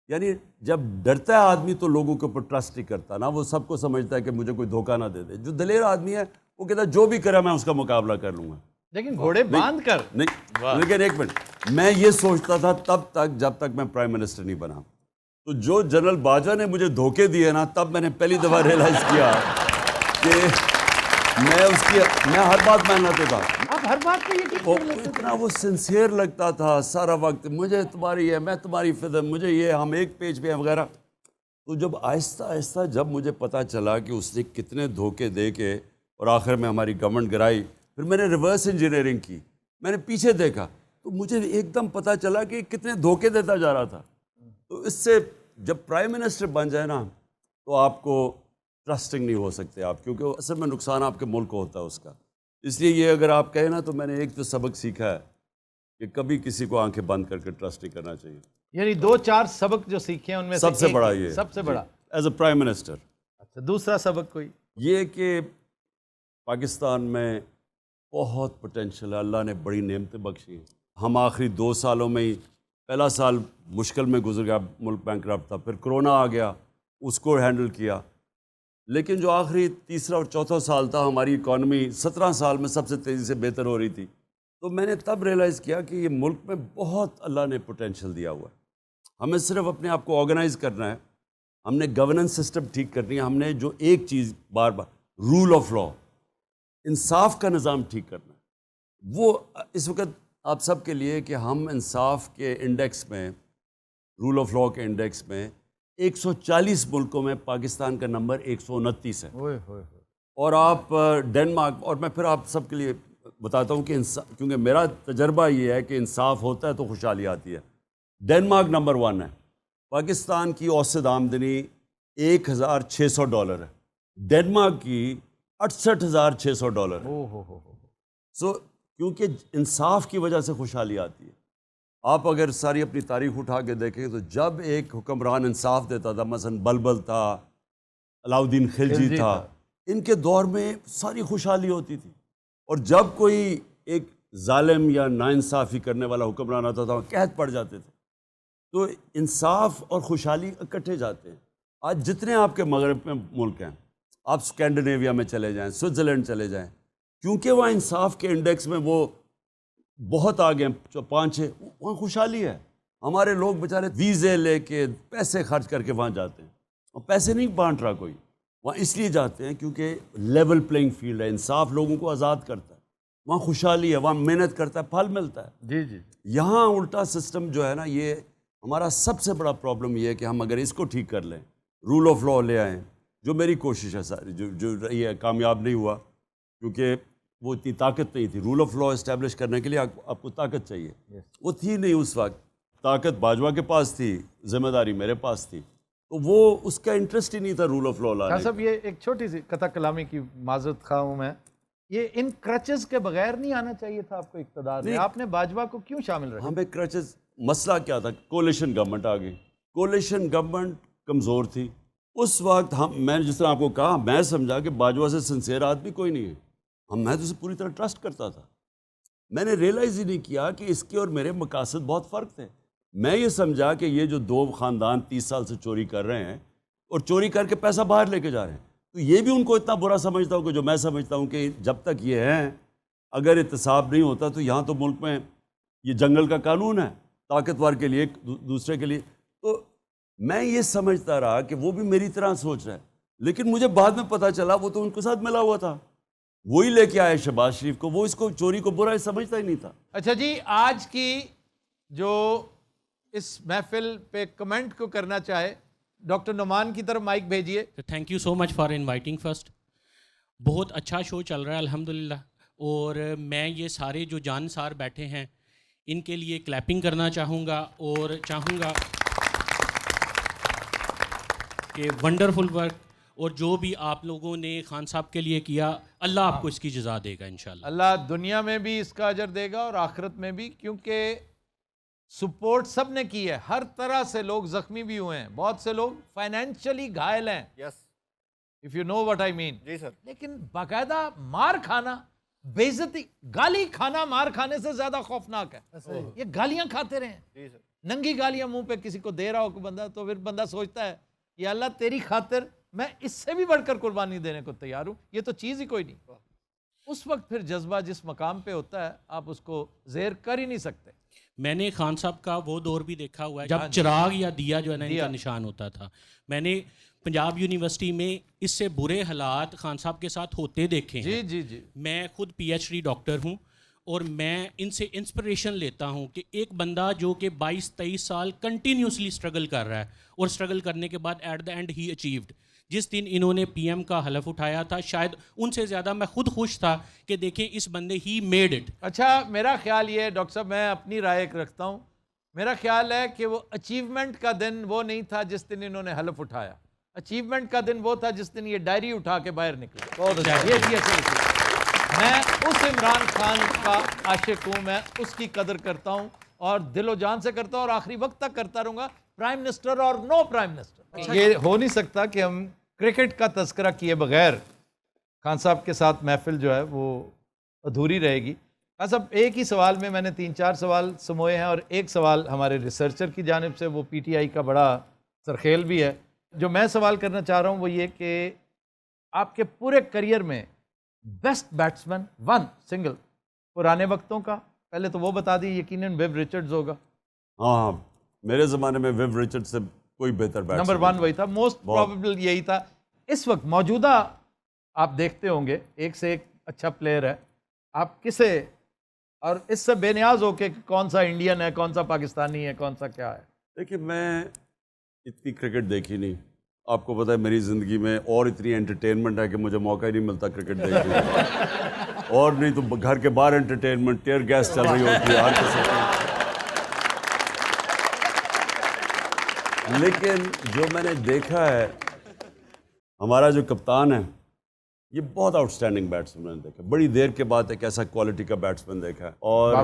یعنی جب ڈرتا ہے آدمی تو لوگوں کے اوپر ٹرسٹ نہیں کرتا نا، وہ سب کو سمجھتا ہے کہ مجھے کوئی دھوکہ نہ دے دے۔ جو دلیر آدمی ہے وہ کہتا ہے جو بھی کرا میں اس کا مقابلہ کر لوں گا۔ لیکن گھوڑے باندھ کر نہیں، لیکن ایک منٹ، میں یہ سوچتا تھا تب تک جب تک میں پرائم منسٹر نہیں بنا۔ تو جو جنرل باجوہ نے مجھے دھوکے دیے نا، تب میں نے پہلی دفعہ ریئلائز کیا کہ میں ہر بات مان لیتا تھا، آپ ہر بات پہ یہ اتنا وہ سنسیئر لگتا تھا سارا وقت، مجھے تمہاری ہے، میں تمہاری فدر، مجھے یہ، ہم ایک پیج پہ ہیں وغیرہ۔ تو جب آہستہ آہستہ جب مجھے پتہ چلا کہ اس نے کتنے دھوکے دے کے اور آخر میں ہماری گورنمنٹ گرائی، پھر میں نے ریورس انجینئرنگ کی، میں نے پیچھے دیکھا تو مجھے ایک دم پتہ چلا کہ کتنے دھوکے دیتا جا رہا تھا۔ تو اس سے جب پرائم منسٹر بن جائے نا تو آپ کو ٹرسٹنگ نہیں ہو سکتے آپ، کیونکہ اصل میں نقصان آپ کے ملک کو ہوتا ہے اس کا۔ اس لیے یہ اگر آپ کہیں نا تو میں نے ایک جو سبق سیکھا ہے کہ کبھی کسی کو آنکھیں بند کر کے ٹرسٹ نہیں کرنا چاہیے۔ یعنی 2-4 سبق جو سیکھے ہیں ان میں سب سے بڑا یہ، سب سے بڑا ایز اے پرائم منسٹر۔ اچھا، دوسرا سبق کوئی؟ یہ کہ پاکستان میں بہت پوٹینشل ہے، اللہ نے بڑی نعمتیں بخشی ہیں۔ ہم آخری 2 سالوں میں ہی، پہلا سال مشکل میں گزر گیا، ملک بینکرپٹ تھا، پھر کرونا آ گیا، اس کو ہینڈل کیا، لیکن جو آخری تیسرا اور چوتھا سال تھا ہماری اکانومی 17 سال میں سب سے تیزی سے بہتر ہو رہی تھی۔ تو میں نے تب ریئلائز کیا کہ یہ ملک میں بہت اللہ نے پوٹینشل دیا ہوا ہے، ہمیں صرف اپنے آپ کو آرگنائز کرنا ہے، ہم نے گورننس سسٹم ٹھیک کرنی ہے، ہم نے جو ایک چیز بار بار رول آف لا، انصاف کا نظام ٹھیک کرنا ہے۔ وہ اس وقت آپ سب کے لیے کہ ہم انصاف کے انڈیکس میں، رول آف لا کے انڈیکس میں 140 ملکوں میں پاکستان کا نمبر 129 ہے، اور آپ ڈنمارک، اور میں پھر آپ سب کے لیے بتاتا ہوں کہ کیونکہ میرا تجربہ یہ ہے کہ انصاف ہوتا ہے تو خوشحالی آتی ہے۔ ڈنمارک نمبر 1 ہے، پاکستان کی اوسط آمدنی $1,600 ہے، ڈنمارک کی $68,600 ہے۔ سو کیونکہ انصاف کی وجہ سے خوشحالی آتی ہے۔ آپ اگر ساری اپنی تاریخ اٹھا کے دیکھیں تو جب ایک حکمران انصاف دیتا تھا، مثلا بلبل تھا، علاؤدین خلجی تھا، ان کے دور میں ساری خوشحالی ہوتی تھی، اور جب کوئی ایک ظالم یا ناانصافی کرنے والا حکمران آتا تھا قحط پڑ جاتے تھے۔ تو انصاف اور خوشحالی اکٹھے جاتے ہیں۔ آج جتنے آپ کے مغرب میں ملک ہیں، آپ اسکینڈینیویا میں چلے جائیں، سوئٹزرلینڈ چلے جائیں، کیونکہ وہاں انصاف کے انڈیکس میں وہ بہت آگے ہیں، 5-6، وہاں خوشحالی ہے۔ ہمارے لوگ بیچارے ویزے لے کے پیسے خرچ کر کے وہاں جاتے ہیں، اور پیسے نہیں بانٹ رہا کوئی، وہاں اس لیے جاتے ہیں کیونکہ لیول پلینگ فیلڈ ہے، انصاف لوگوں کو آزاد کرتا ہے، وہاں خوشحالی ہے، وہاں محنت کرتا ہے، پھل ملتا ہے۔ جی جی، یہ الٹا سسٹم جو ہے نا، یہ ہمارا سب سے بڑا پرابلم یہ ہے کہ ہم اگر اس کو ٹھیک کر لیں، رول آف لا لے آئیں، جو میری کوشش ہے ساری جو رہی ہے، کامیاب نہیں ہوا کیونکہ وہ اتنی طاقت نہیں تھی۔ رول آف لا اسٹیبلش کرنے کے لیے آپ کو طاقت چاہیے، وہ تھی نہیں اس وقت، طاقت باجوہ کے پاس تھی، ذمہ داری میرے پاس تھی، تو وہ اس کا انٹرسٹ ہی نہیں تھا رول آف لا لانے۔ صاحب یہ ایک چھوٹی سی قطع کلامی کی معذرت خواہ ہوں میں، یہ ان کرچز کے بغیر نہیں آنا چاہیے تھا آپ کو اقتدار میں؟ آپ نے باجوہ کو کیوں شامل رکھا؟ ہمیں کرچز، مسئلہ کیا تھا؟ کولیشن گورنمنٹ آ گئی، کولیشن گورنمنٹ کمزور تھی اس وقت. میں نے جس طرح آپ کو کہا، میں سمجھا کہ باجوہ سے سنسیئر آدمی کوئی نہیں ہے. میں تو اسے پوری طرح ٹرسٹ کرتا تھا. میں نے ریئلائز ہی نہیں کیا کہ اس کے اور میرے مقاصد بہت فرق تھے. میں یہ سمجھا کہ یہ جو دو خاندان 30 سال سے چوری کر رہے ہیں اور چوری کر کے پیسہ باہر لے کے جا رہے ہیں، تو یہ بھی ان کو اتنا برا سمجھتا ہوں کہ جو میں سمجھتا ہوں کہ جب تک یہ ہیں، اگر احتساب نہیں ہوتا تو یہاں تو ملک میں یہ جنگل کا قانون ہے، طاقتور کے لیے دوسرے کے لیے. تو میں یہ سمجھتا رہا کہ وہ بھی میری طرح سوچ رہا ہے. لیکن مجھے بعد میں پتہ چلا وہ تو ان کے ساتھ ملا ہوا تھا، وہی لے کے آئے شہباز شریف کو. وہ اس کو چوری کو برا سمجھتا ہی نہیں تھا. اچھا جی، آج کی جو اس محفل پہ کمنٹ کو کرنا چاہے، ڈاکٹر نعمان کی طرف مائک بھیجیے. Thank you so much for inviting first. بہت اچھا شو چل رہا ہے الحمدللہ، اور میں یہ سارے جو جانسار بیٹھے ہیں ان کے لیے کلیپنگ کرنا چاہوں گا، اور چاہوں گا کہ ونڈرفل ورک، اور جو بھی آپ لوگوں نے خان صاحب کے لیے کیا، اللہ آپ کو اس کی جزا دے گا انشاءاللہ. اللہ دنیا میں بھی اس کا اجر دے گا اور آخرت میں بھی، کیونکہ سپورٹ سب نے کی ہے. ہر طرح سے لوگ زخمی بھی ہوئے ہیں، بہت سے لوگ فائنینشلی گھائل ہیں. Yes, if you know what I mean. جی سر. لیکن باقاعدہ مار کھانا، بےعزتی، گالی کھانا مار کھانے سے زیادہ خوفناک ہے. یہ گالیاں کھاتے رہے ہیں، جی سر. ننگی گالیاں منہ پہ کسی کو دے رہا ہو کوئی بندہ، تو پھر بندہ سوچتا ہے کہ اللہ تیری خاطر میں اس سے بھی بڑھ کر قربانی دینے کو تیار ہوں. یہ تو چیز ہی کوئی نہیں. اس وقت پھر جذبہ جس مقام پہ ہوتا ہے آپ اس کو زیر کر ہی نہیں سکتے. میں نے خان صاحب کا وہ دور بھی دیکھا ہوا ہے جب چراغ یا دیا جو ہے نا ان کا نشان ہوتا تھا. میں نے پنجاب یونیورسٹی میں اس سے برے حالات خان صاحب کے ساتھ ہوتے دیکھے ہیں. جی جی جی. میں خود پی ایچ ڈی ڈاکٹر ہوں، اور میں ان سے انسپریشن لیتا ہوں کہ ایک بندہ جو کہ 22-23 سال کنٹینیوسلی اسٹرگل کر رہا ہے، اور اسٹرگل کرنے کے بعد at the end he achieved. جس دن انہوں نے پی ایم کا حلف اٹھایا تھا، شاید ان سے زیادہ میں خود خوش تھا کہ دیکھیں اس بندے ہی میڈ اٹ. اچھا، میرا خیال یہ ہے ڈاکٹر صاحب، میں اپنی رائے ایک رکھتا ہوں. میرا خیال ہے کہ وہ اچیومنٹ کا دن وہ نہیں تھا جس دن انہوں نے حلف اٹھایا. اچیومنٹ کا دن وہ تھا جس دن یہ ڈائری اٹھا کے باہر نکلا. یہ میں اس عمران خان کا عاشق ہوں، میں اس کی قدر کرتا ہوں اور دل و جان سے کرتا ہوں، اور آخری وقت تک کرتا رہوں گا، پرائم منسٹر اور نو پرائم منسٹر. یہ ہو نہیں سکتا کہ ہم کرکٹ کا تذکرہ کیے بغیر خان صاحب کے ساتھ محفل جو ہے وہ ادھوری رہے گی. خان صاحب، ایک ہی سوال میں نے 3-4 سوال سموئے ہیں، اور ایک سوال ہمارے ریسرچر کی جانب سے، وہ پی ٹی آئی کا بڑا سرخیل بھی ہے. جو میں سوال کرنا چاہ رہا ہوں وہ یہ کہ آپ کے پورے کریئر میں بیسٹ بیٹسمین ون سنگل پرانے وقتوں کا، پہلے تو وہ بتا دی. یقیناً ویو ریچرڈز ہوگا. ہاں، میرے زمانے میں ویو ریچرڈ سے کوئی بہتر بیٹسمین نمبر 1 وہی تھا، موسٹ پروبیبل یہی تھا. اس وقت موجودہ آپ دیکھتے ہوں گے ایک سے ایک اچھا پلیئر ہے، آپ کسے، اور اس سے بے نیاز ہو کہ کون سا انڈین ہے، کون سا پاکستانی ہے، کون سا کیا ہے؟ دیکھیے، میں اتنی کرکٹ دیکھی نہیں. آپ کو پتہ ہے میری زندگی میں اور اتنی انٹرٹینمنٹ ہے کہ مجھے موقع ہی نہیں ملتا کرکٹ دیکھنے کا. اور نہیں تو گھر کے باہر انٹرٹینمنٹ، ٹیئر گیس چل رہی ہوتی ہے ہر قسم کی. لیکن جو میں نے دیکھا ہے، ہمارا جو کپتان ہے یہ بہت آؤٹ اسٹینڈنگ بیٹسمین میں نے دیکھا. بڑی دیر کے بعد ایک ایسا کوالٹی کا بیٹسمین دیکھا ہے. اور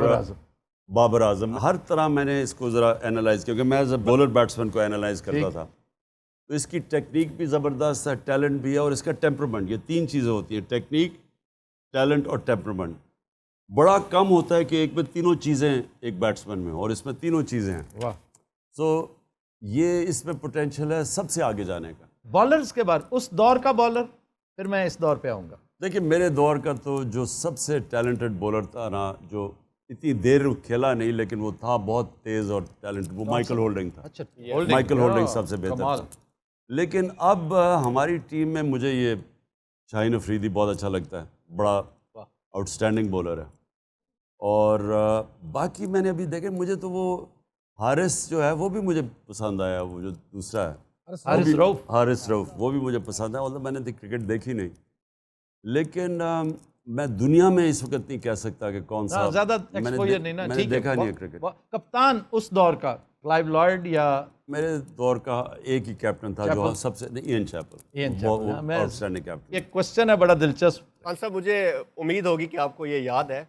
بابر اعظم، ہر طرح میں نے اس کو ذرا اینالائز کیا، کیونکہ میں ایز اے بولر بیٹسمین کو اینالائز کرتا تھا. تو اس کی ٹیکنیک بھی زبردست ہے، ٹیلنٹ بھی ہے، اور اس کا ٹیمپرمنٹ. یہ 3 چیزیں ہوتی ہیں، ٹیکنیک، ٹیلنٹ اور ٹیمپرمنٹ. بڑا کم ہوتا ہے کہ ایک میں تینوں چیزیں ایک بیٹسمین میں، اور اس میں تینوں چیزیں ہیں. واہ. سو یہ اس میں پوٹینشیل ہے سب سے آگے جانے کا. بالرز کے بعد اس دور کا بالر، پھر میں اس دور پہ آؤں گا. دیکھیں، میرے دور کا تو جو سب سے ٹیلنٹڈ بولر تھا نا، جو اتنی دیر کھیلا نہیں لیکن وہ تھا بہت تیز اور ٹیلنٹ، وہ مائیکل ہولڈنگ تھا. اچھا، مائیکل ہولڈنگ سب سے بہتر تھا. لیکن اب ہماری ٹیم میں مجھے یہ شاہین افریدی بہت اچھا لگتا ہے، بڑا آؤٹ اسٹینڈنگ بولر ہے. اور باقی میں نے ابھی دیکھے، مجھے تو وہ حارث جو ہے وہ بھی مجھے پسند آیا، وہ جو دوسرا ہے حارث رؤف، وہ بھی مجھے پسند ہے. مطلب میں نے کرکٹ دیکھی نہیں، لیکن میں دنیا میں اس وقت نہیں کہہ سکتا کہ کون سا زیادہ ایکسپوژر نہیں نا. میں نے دیکھا نہیں ہے کرکٹ. کپتان اس دور کا کلائیو لارڈ یا میرے دور کا ایک ہی کیپٹن تھا جو سب سے، ایئن چیپل، آؤٹ اسٹینڈنگ کیپٹن. ایک کوشچن ہے بڑا دلچسپ. خان صاحب مجھے امید ہوگی کہ آپ کو یہ یاد ہے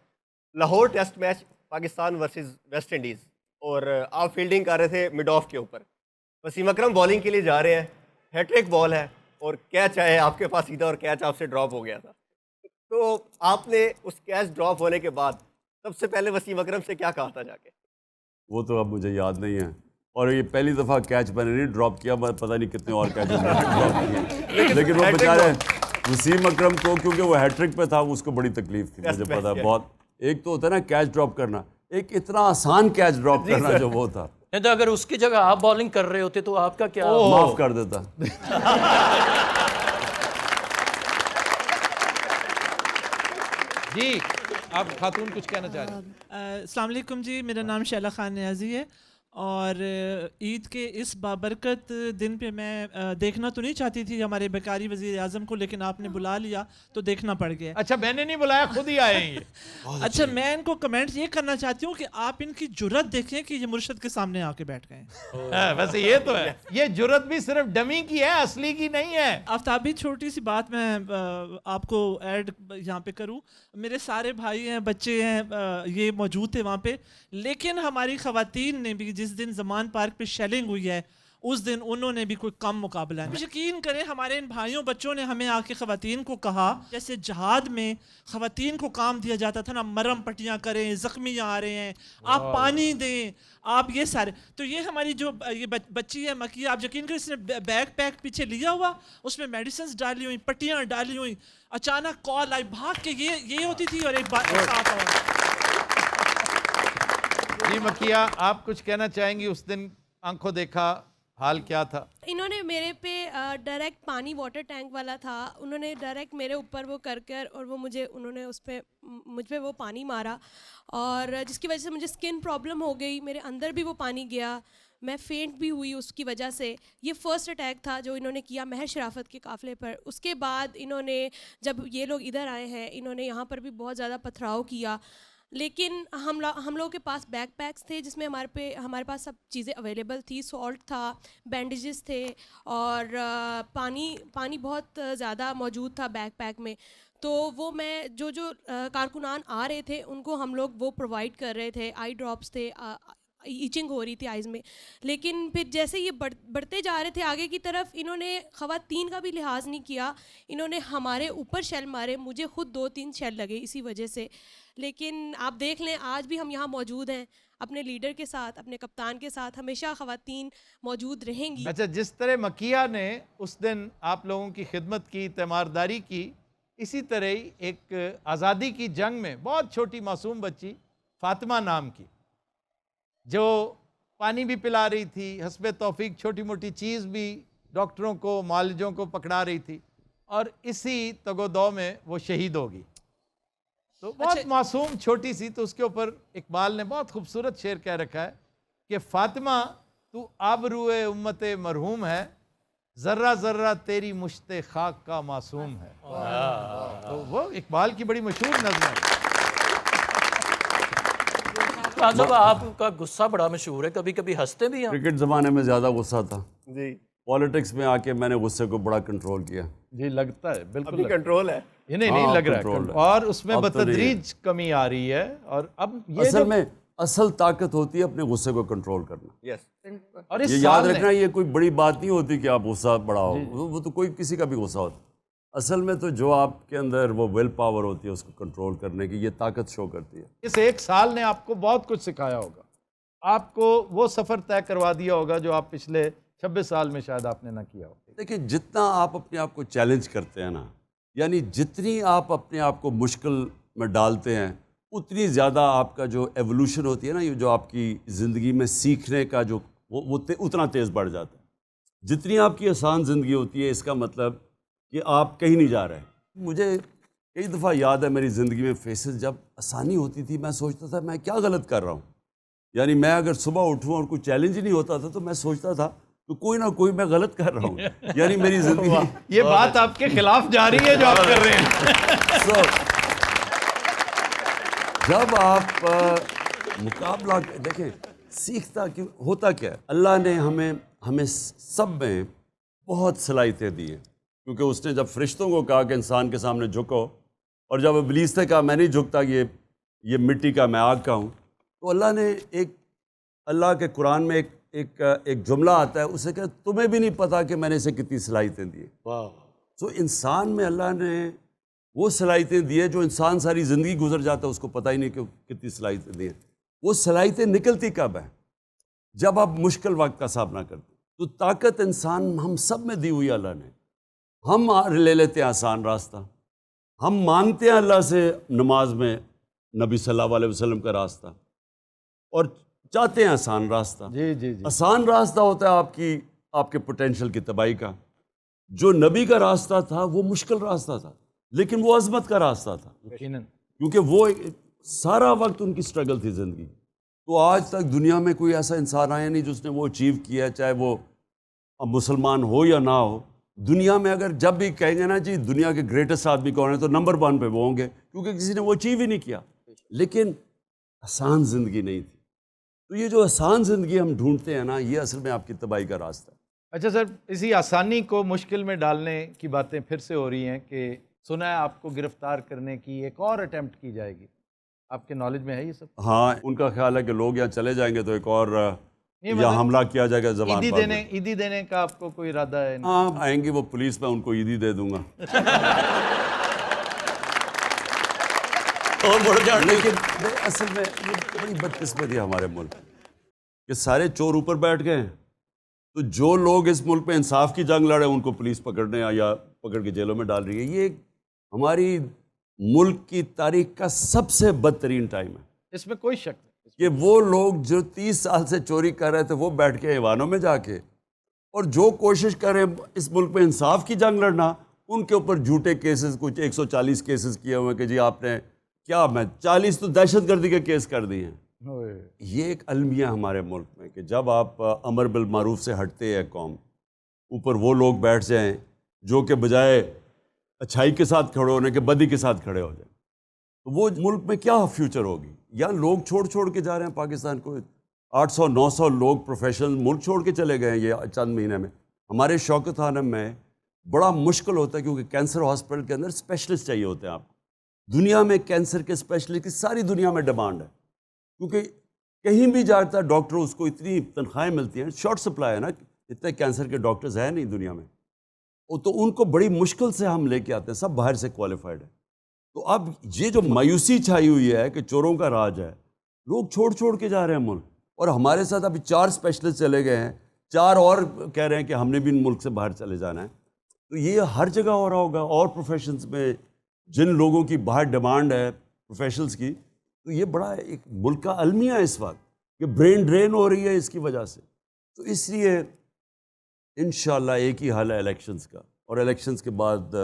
Lahore test match Pakistan versus West Indies, اور آپ فیلڈنگ کر رہے تھے مڈ آف کے اوپر، وسیم اکرم بالنگ کے لیے جا رہے ہیں، ہیٹرک بال ہے اور کیچ آیا آپ کے پاس سیدھا اور کیچ آپ سے ڈراپ ہو گیا تھا. تو آپ نے اس کیچ ڈراپ ہونے کے بعد سب سے پہلے وسیم اکرم سے کیا کہا تھا جا کے؟ وہ تو اب مجھے یاد نہیں ہے، اور یہ پہلی دفعہ کیچ میں نے نہیں ڈراپ کیا، میں پتہ نہیں کتنے اور کیچ ڈراپ کیے، لیکن وہ بیچارے وسیم اکرم کو کیونکہ وہ ہیٹرک پہ تھا اس کو بڑی تکلیف تھی، مجھے پتا بہت. ایک تو ہوتا ہے نا کیچ ڈراپ کرنا، ایک اتنا آسان کیچ ڈراپ کرنا جو وہ تھا. نہیں تو اگر اس کی جگہ آپ بالنگ کر رہے ہوتے تو آپ کا کیا؟ معاف کر دیتا. جی آپ خاتون کچھ کہنا چاہ رہے ہیں؟ السلام علیکم جی، میرا نام شیلا خان نیازی ہے، اور عید کے اس بابرکت دن پہ میں دیکھنا تو نہیں چاہتی تھی ہمارے بیکاری وزیر اعظم کو، لیکن آپ نے بلا لیا تو دیکھنا پڑ گیا. اچھا میں نے نہیں بلایا، خود ہی آئے ہیں یہ. اچھا میں ان کو کمنٹ یہ کرنا چاہتی ہوں کہ آپ ان کی جرت دیکھیں کہ یہ مرشد کے سامنے آ کے بیٹھ گئے. ویسے یہ تو ہے، یہ جرت بھی صرف ڈمی کی ہے، اصلی کی نہیں ہے. آفتابی چھوٹی سی بات میں آپ کو ایڈ یہاں پہ کروں، میرے سارے بھائی ہیں، بچے ہیں، یہ موجود تھے وہاں پہ، لیکن ہماری خواتین نے بھی جس دن زمان پارک پہ شیلنگ ہوئی ہے اس دن انہوں نے بھی کوئی کم مقابلہ نہیں. یقین کریں ہمارے ان بھائیوں بچوں نے ہمیں آ کے خواتین کو کہا، جیسے جہاد میں خواتین کو کام دیا جاتا تھا نا، مرم پٹیاں کریں، زخمی آ رہے ہیں، آپ پانی دیں، آپ یہ سارے. تو یہ ہماری جو یہ بچی ہے مکی، آپ یقین کریں اس نے بیگ پیک پیچھے لیا ہوا، اس میں میڈیسنز ڈالی ہوئی، پٹیاں ڈالی ہوئی، اچانک کال آئی، بھاگ کے یہ ہوتی تھی اور ایک بات ساتھ اور. جی مکیہ آپ کچھ کہنا چاہیں گی؟ اس دن آنکھوں دیکھا حال کیا تھا؟ انہوں نے میرے پہ ڈائریکٹ پانی واٹر ٹینک والا تھا، انہوں نے ڈائریکٹ میرے اوپر وہ کر اور وہ انہوں نے مجھ پہ وہ پانی مارا، اور جس کی وجہ سے مجھے اسکن پرابلم ہو گئی، میرے اندر بھی وہ پانی گیا، میں فینٹ بھی ہوئی اس کی وجہ سے. یہ فرسٹ اٹیک تھا جو انہوں نے کیا مہر شرافت کے قافلے پر. اس کے بعد انہوں نے جب یہ لوگ ادھر آئے ہیں انہوں نے یہاں پر بھی بہت زیادہ پتھراؤ کیا، لیکن ہم لوگوں کے پاس بیک پیکس تھے جس میں ہمارے پاس سب چیزیں اویلیبل تھی، سالٹ تھا، بینڈیجز تھے، اور پانی بہت زیادہ موجود تھا بیک پیک میں. تو وہ میں جو کارکنان آ رہے تھے ان کو ہم لوگ وہ پرووائڈ کر رہے تھے. آئی ڈراپس تھے، ایچنگ ہو رہی تھی آئیز میں. لیکن پھر جیسے یہ بڑھتے جا رہے تھے آگے کی طرف، انہوں نے خواتین کا بھی لحاظ نہیں کیا، انہوں نے ہمارے اوپر شیل مارے، مجھے خود 2-3 شیل لگے اسی وجہ سے. لیکن آپ دیکھ لیں آج بھی ہم یہاں موجود ہیں اپنے لیڈر کے ساتھ، اپنے کپتان کے ساتھ، ہمیشہ خواتین موجود رہیں گی. اچھا جس طرح مکیہ نے اس دن آپ لوگوں کی خدمت کی، تیمارداری کی، اسی طرح ہی ایک آزادی کی جنگ میں بہت چھوٹی معصوم بچی فاطمہ نام کی جو پانی بھی پلا رہی تھی، حسب توفیق چھوٹی موٹی چیز بھی ڈاکٹروں کو، معالجوں کو پکڑا رہی تھی، اور اسی تگ و دو میں وہ شہید ہوگی. تو بہت معصوم چھوٹی سی، تو اس کے اوپر اقبال نے بہت خوبصورت شعر کہہ رکھا ہے کہ فاطمہ تو آبرو امت مرحوم ہے، ذرہ ذرہ تیری مشت خاک کا معصوم ہے. تو وہ اقبال کی بڑی مشہور نظم ہے. صاحب آپ کا غصہ بڑا مشہور ہے، کبھی کبھی ہنستے بھی ہیں. کرکٹ زمانے میں زیادہ غصہ تھا جی، پالیٹکس میں آ کے میں نے غصے کو بڑا کنٹرول کیا. جی لگتا ہے بالکل ابھی کنٹرول ہے، نہیں لگ رہا ہے، اور اس میں بتدریج کمی آ رہی ہے. اور اب یہ اصل طاقت ہوتی ہے اپنے غصے کو کنٹرول کرنا. یس، اور یہ یاد رکھنا، یہ کوئی بڑی بات نہیں ہوتی کہ آپ غصہ بڑھاؤ، وہ تو کوئی کسی کا بھی غصہ ہوتا. اصل میں تو جو آپ کے اندر وہ ویل پاور ہوتی ہے اس کو کنٹرول کرنے کی، یہ طاقت شو کرتی ہے. اس ایک سال نے آپ کو بہت کچھ سکھایا ہوگا، آپ کو وہ سفر طے کروا دیا ہوگا جو آپ پچھلے 26 سال میں شاید آپ نے نہ کیا ہو. دیکھیں جتنا آپ اپنے آپ کو چیلنج کرتے ہیں نا، یعنی جتنی آپ اپنے آپ کو مشکل میں ڈالتے ہیں، اتنی زیادہ آپ کا جو ایولیوشن ہوتی ہے نا، یہ جو آپ کی زندگی میں سیکھنے کا جو وہ اتنا تیز بڑھ جاتا ہے. جتنی آپ کی آسان زندگی ہوتی ہے اس کا مطلب کہ آپ کہیں نہیں جا رہے. مجھے کئی دفعہ یاد ہے میری زندگی میں فیسز جب آسانی ہوتی تھی میں سوچتا تھا میں کیا غلط کر رہا ہوں. یعنی میں اگر صبح اٹھوں اور کوئی چیلنج ہی نہیں ہوتا تھا تو میں سوچتا تھا تو کوئی نہ کوئی میں غلط کر رہا ہوں. یعنی میری زندگی یہ بات آپ کے خلاف جا رہی ہے جو آپ کر رہے ہیں. جب آپ مقابلہ دیکھیں سیکھتا کہ ہوتا کیا ہے، اللہ نے ہمیں سب میں بہت صلاحیتیں دی ہیں، کیونکہ اس نے جب فرشتوں کو کہا کہ انسان کے سامنے جھکو اور جب ابلیس نے کہا میں نہیں جھکتا، یہ مٹی کا میں آگ کا ہوں، تو اللہ نے اللہ کے قرآن میں ایک جملہ آتا ہے، اسے کہ تمہیں بھی نہیں پتا کہ میں نے اسے کتنی صلاحیتیں دی ہیں۔ سو انسان میں اللہ نے وہ صلاحیتیں دی ہیں جو انسان ساری زندگی گزر جاتا ہے اس کو پتہ ہی نہیں کہ کتنی صلاحیتیں دی ہیں۔ وہ صلاحیتیں نکلتی کب ہیں؟ جب آپ مشکل وقت کا سامنا کرتے ہیں۔ تو طاقت انسان ہم سب میں دی ہوئی اللہ نے، ہم لے لیتے ہیں آسان راستہ، ہم مانگتے ہیں اللہ سے نماز میں نبی صلی اللہ علیہ وسلم کا راستہ اور چاہتے ہیں آسان راستہ۔ جی آسان راستہ ہوتا ہے آپ کے پوٹینشیل کی تباہی کا۔ جو نبی کا راستہ تھا وہ مشکل راستہ تھا، لیکن وہ عظمت کا راستہ تھا، کیونکہ وہ سارا وقت ان کی سٹرگل تھی زندگی۔ تو آج تک دنیا میں کوئی ایسا انسان آیا نہیں جس نے وہ اچیو کیا ہے، چاہے وہ مسلمان ہو یا نہ ہو۔ دنیا میں اگر جب بھی کہیں گے نا جی دنیا کے گریٹسٹ آدمی کون ہے، تو نمبر 1 پہ وہ ہوں گے، کیونکہ کسی نے وہ اچیو ہی نہیں کیا۔ لیکن آسان زندگی نہیں تھی۔ تو یہ جو آسان زندگی ہم ڈھونڈتے ہیں نا، یہ اصل میں آپ کی تباہی کا راستہ ہے۔ اچھا سر، اسی آسانی کو مشکل میں ڈالنے کی باتیں پھر سے ہو رہی ہیں کہ سنا ہے آپ کو گرفتار کرنے کی ایک اور اٹیمپٹ کی جائے گی، آپ کے نالج میں ہے یہ سب؟ ہاں، ان کا خیال ہے کہ لوگ یہاں چلے جائیں گے تو ایک اور یا حملہ کیا جائے گا زبان پر۔ عیدی دینے کا آپ کو کوئی ارادہ ہے؟ ہاں، آئیں گی وہ پولیس، میں ان کو عیدی دے دوں گا۔ لیکن اصل میں یہ بڑی بدقسمتی ہے ہمارے ملک کہ سارے چور اوپر بیٹھ گئے ہیں، تو جو لوگ اس ملک میں انصاف کی جنگ لڑے ان کو پولیس پکڑنے یا پکڑ کے جیلوں میں ڈال رہی ہے۔ یہ ہماری ملک کی تاریخ کا سب سے بدترین ٹائم ہے، اس میں کوئی شک نہیں کہ وہ لوگ جو 30 سال سے چوری کر رہے تھے وہ بیٹھ کے ایوانوں میں جا کے، اور جو کوشش کریں اس ملک میں انصاف کی جنگ لڑنا، ان کے اوپر جھوٹے کیسز، کچھ 140 کیسز کیے ہوئے کہ جی آپ نے کیا، میں 40 تو دہشت گردی کے کیس کر دیے ہیں۔ یہ ایک المیہ ہمارے ملک میں کہ جب آپ امر بالمعروف سے ہٹتے ہیں قوم، اوپر وہ لوگ بیٹھ جائیں جو کہ بجائے اچھائی کے ساتھ کھڑے ہونے کے بدی کے ساتھ کھڑے ہو جائیں، تو وہ ملک میں کیا فیوچر ہوگی؟ یا لوگ چھوڑ کے جا رہے ہیں پاکستان کو، 800-900 لوگ پروفیشنل ملک چھوڑ کے چلے گئے ہیں یہ چند مہینے میں۔ ہمارے شوکت خانم میں بڑا مشکل ہوتا ہے کیونکہ کینسر ہاسپٹل کے اندر اسپیشلسٹ چاہیے ہوتے ہیں آپ کو۔ دنیا میں کینسر کے اسپیشلسٹ کی ساری دنیا میں ڈیمانڈ ہے، کیونکہ کہیں بھی جاتا ہے ڈاکٹر، اس کو اتنی تنخواہیں ملتی ہیں، شارٹ سپلائی ہے نا، اتنے کینسر کے ڈاکٹرز ہیں نہیں دنیا میں، تو ان کو بڑی مشکل سے ہم لے کے آتے ہیں، سب باہر سے کوالیفائڈ ہیں۔ تو اب یہ جو مایوسی چھائی ہوئی ہے کہ چوروں کا راج ہے، لوگ چھوڑ کے جا رہے ہیں ملک، اور ہمارے ساتھ ابھی 4 اسپیشلسٹ چلے گئے ہیں، 4 اور کہہ رہے ہیں کہ ہم نے بھی ملک سے باہر چلے جانا ہے۔ تو یہ ہر جگہ ہو رہا ہوگا، اور پروفیشنز میں جن لوگوں کی باہر ڈیمانڈ ہے پروفیشنلز کی، تو یہ بڑا ایک ملک کا المیہ ہے اس وقت کہ برین ڈرین ہو رہی ہے اس کی وجہ سے۔ تو اس لیے انشاءاللہ ایک ہی حل ہے الیکشنز کا، اور الیکشنز کے بعد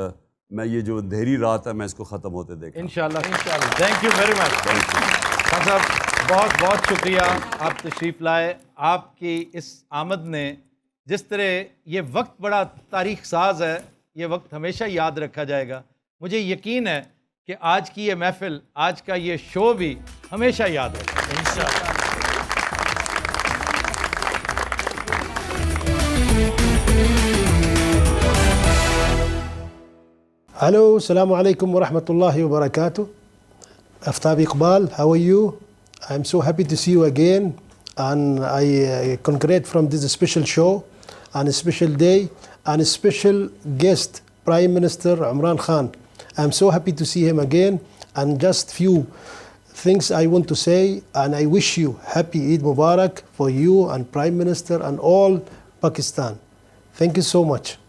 میں یہ جو اندھیری رات ہے میں اس کو ختم ہوتے دیکھا انشاءاللہ۔ Thank you very much Khan صاحب، بہت بہت شکریہ آپ تشریف لائے۔ آپ کی اس آمد نے جس طرح یہ وقت بڑا تاریخ ساز ہے، یہ وقت ہمیشہ یاد رکھا جائے گا۔ مجھے یقین ہے کہ آج کی یہ محفل، آج کا یہ شو بھی ہمیشہ یاد رکھے گا انشاءاللہ۔ Hello, Assalamu alaikum wa rahmatullahi wa barakatuh. Aftab Iqbal, how are you? I'm so happy to see you again, and I congratulate from this special show, and a special day, and a special guest, Prime Minister Imran Khan. I'm so happy to see him again, and just few things I want to say, and I wish you happy Eid Mubarak for you and Prime Minister and all Pakistan. Thank you so much.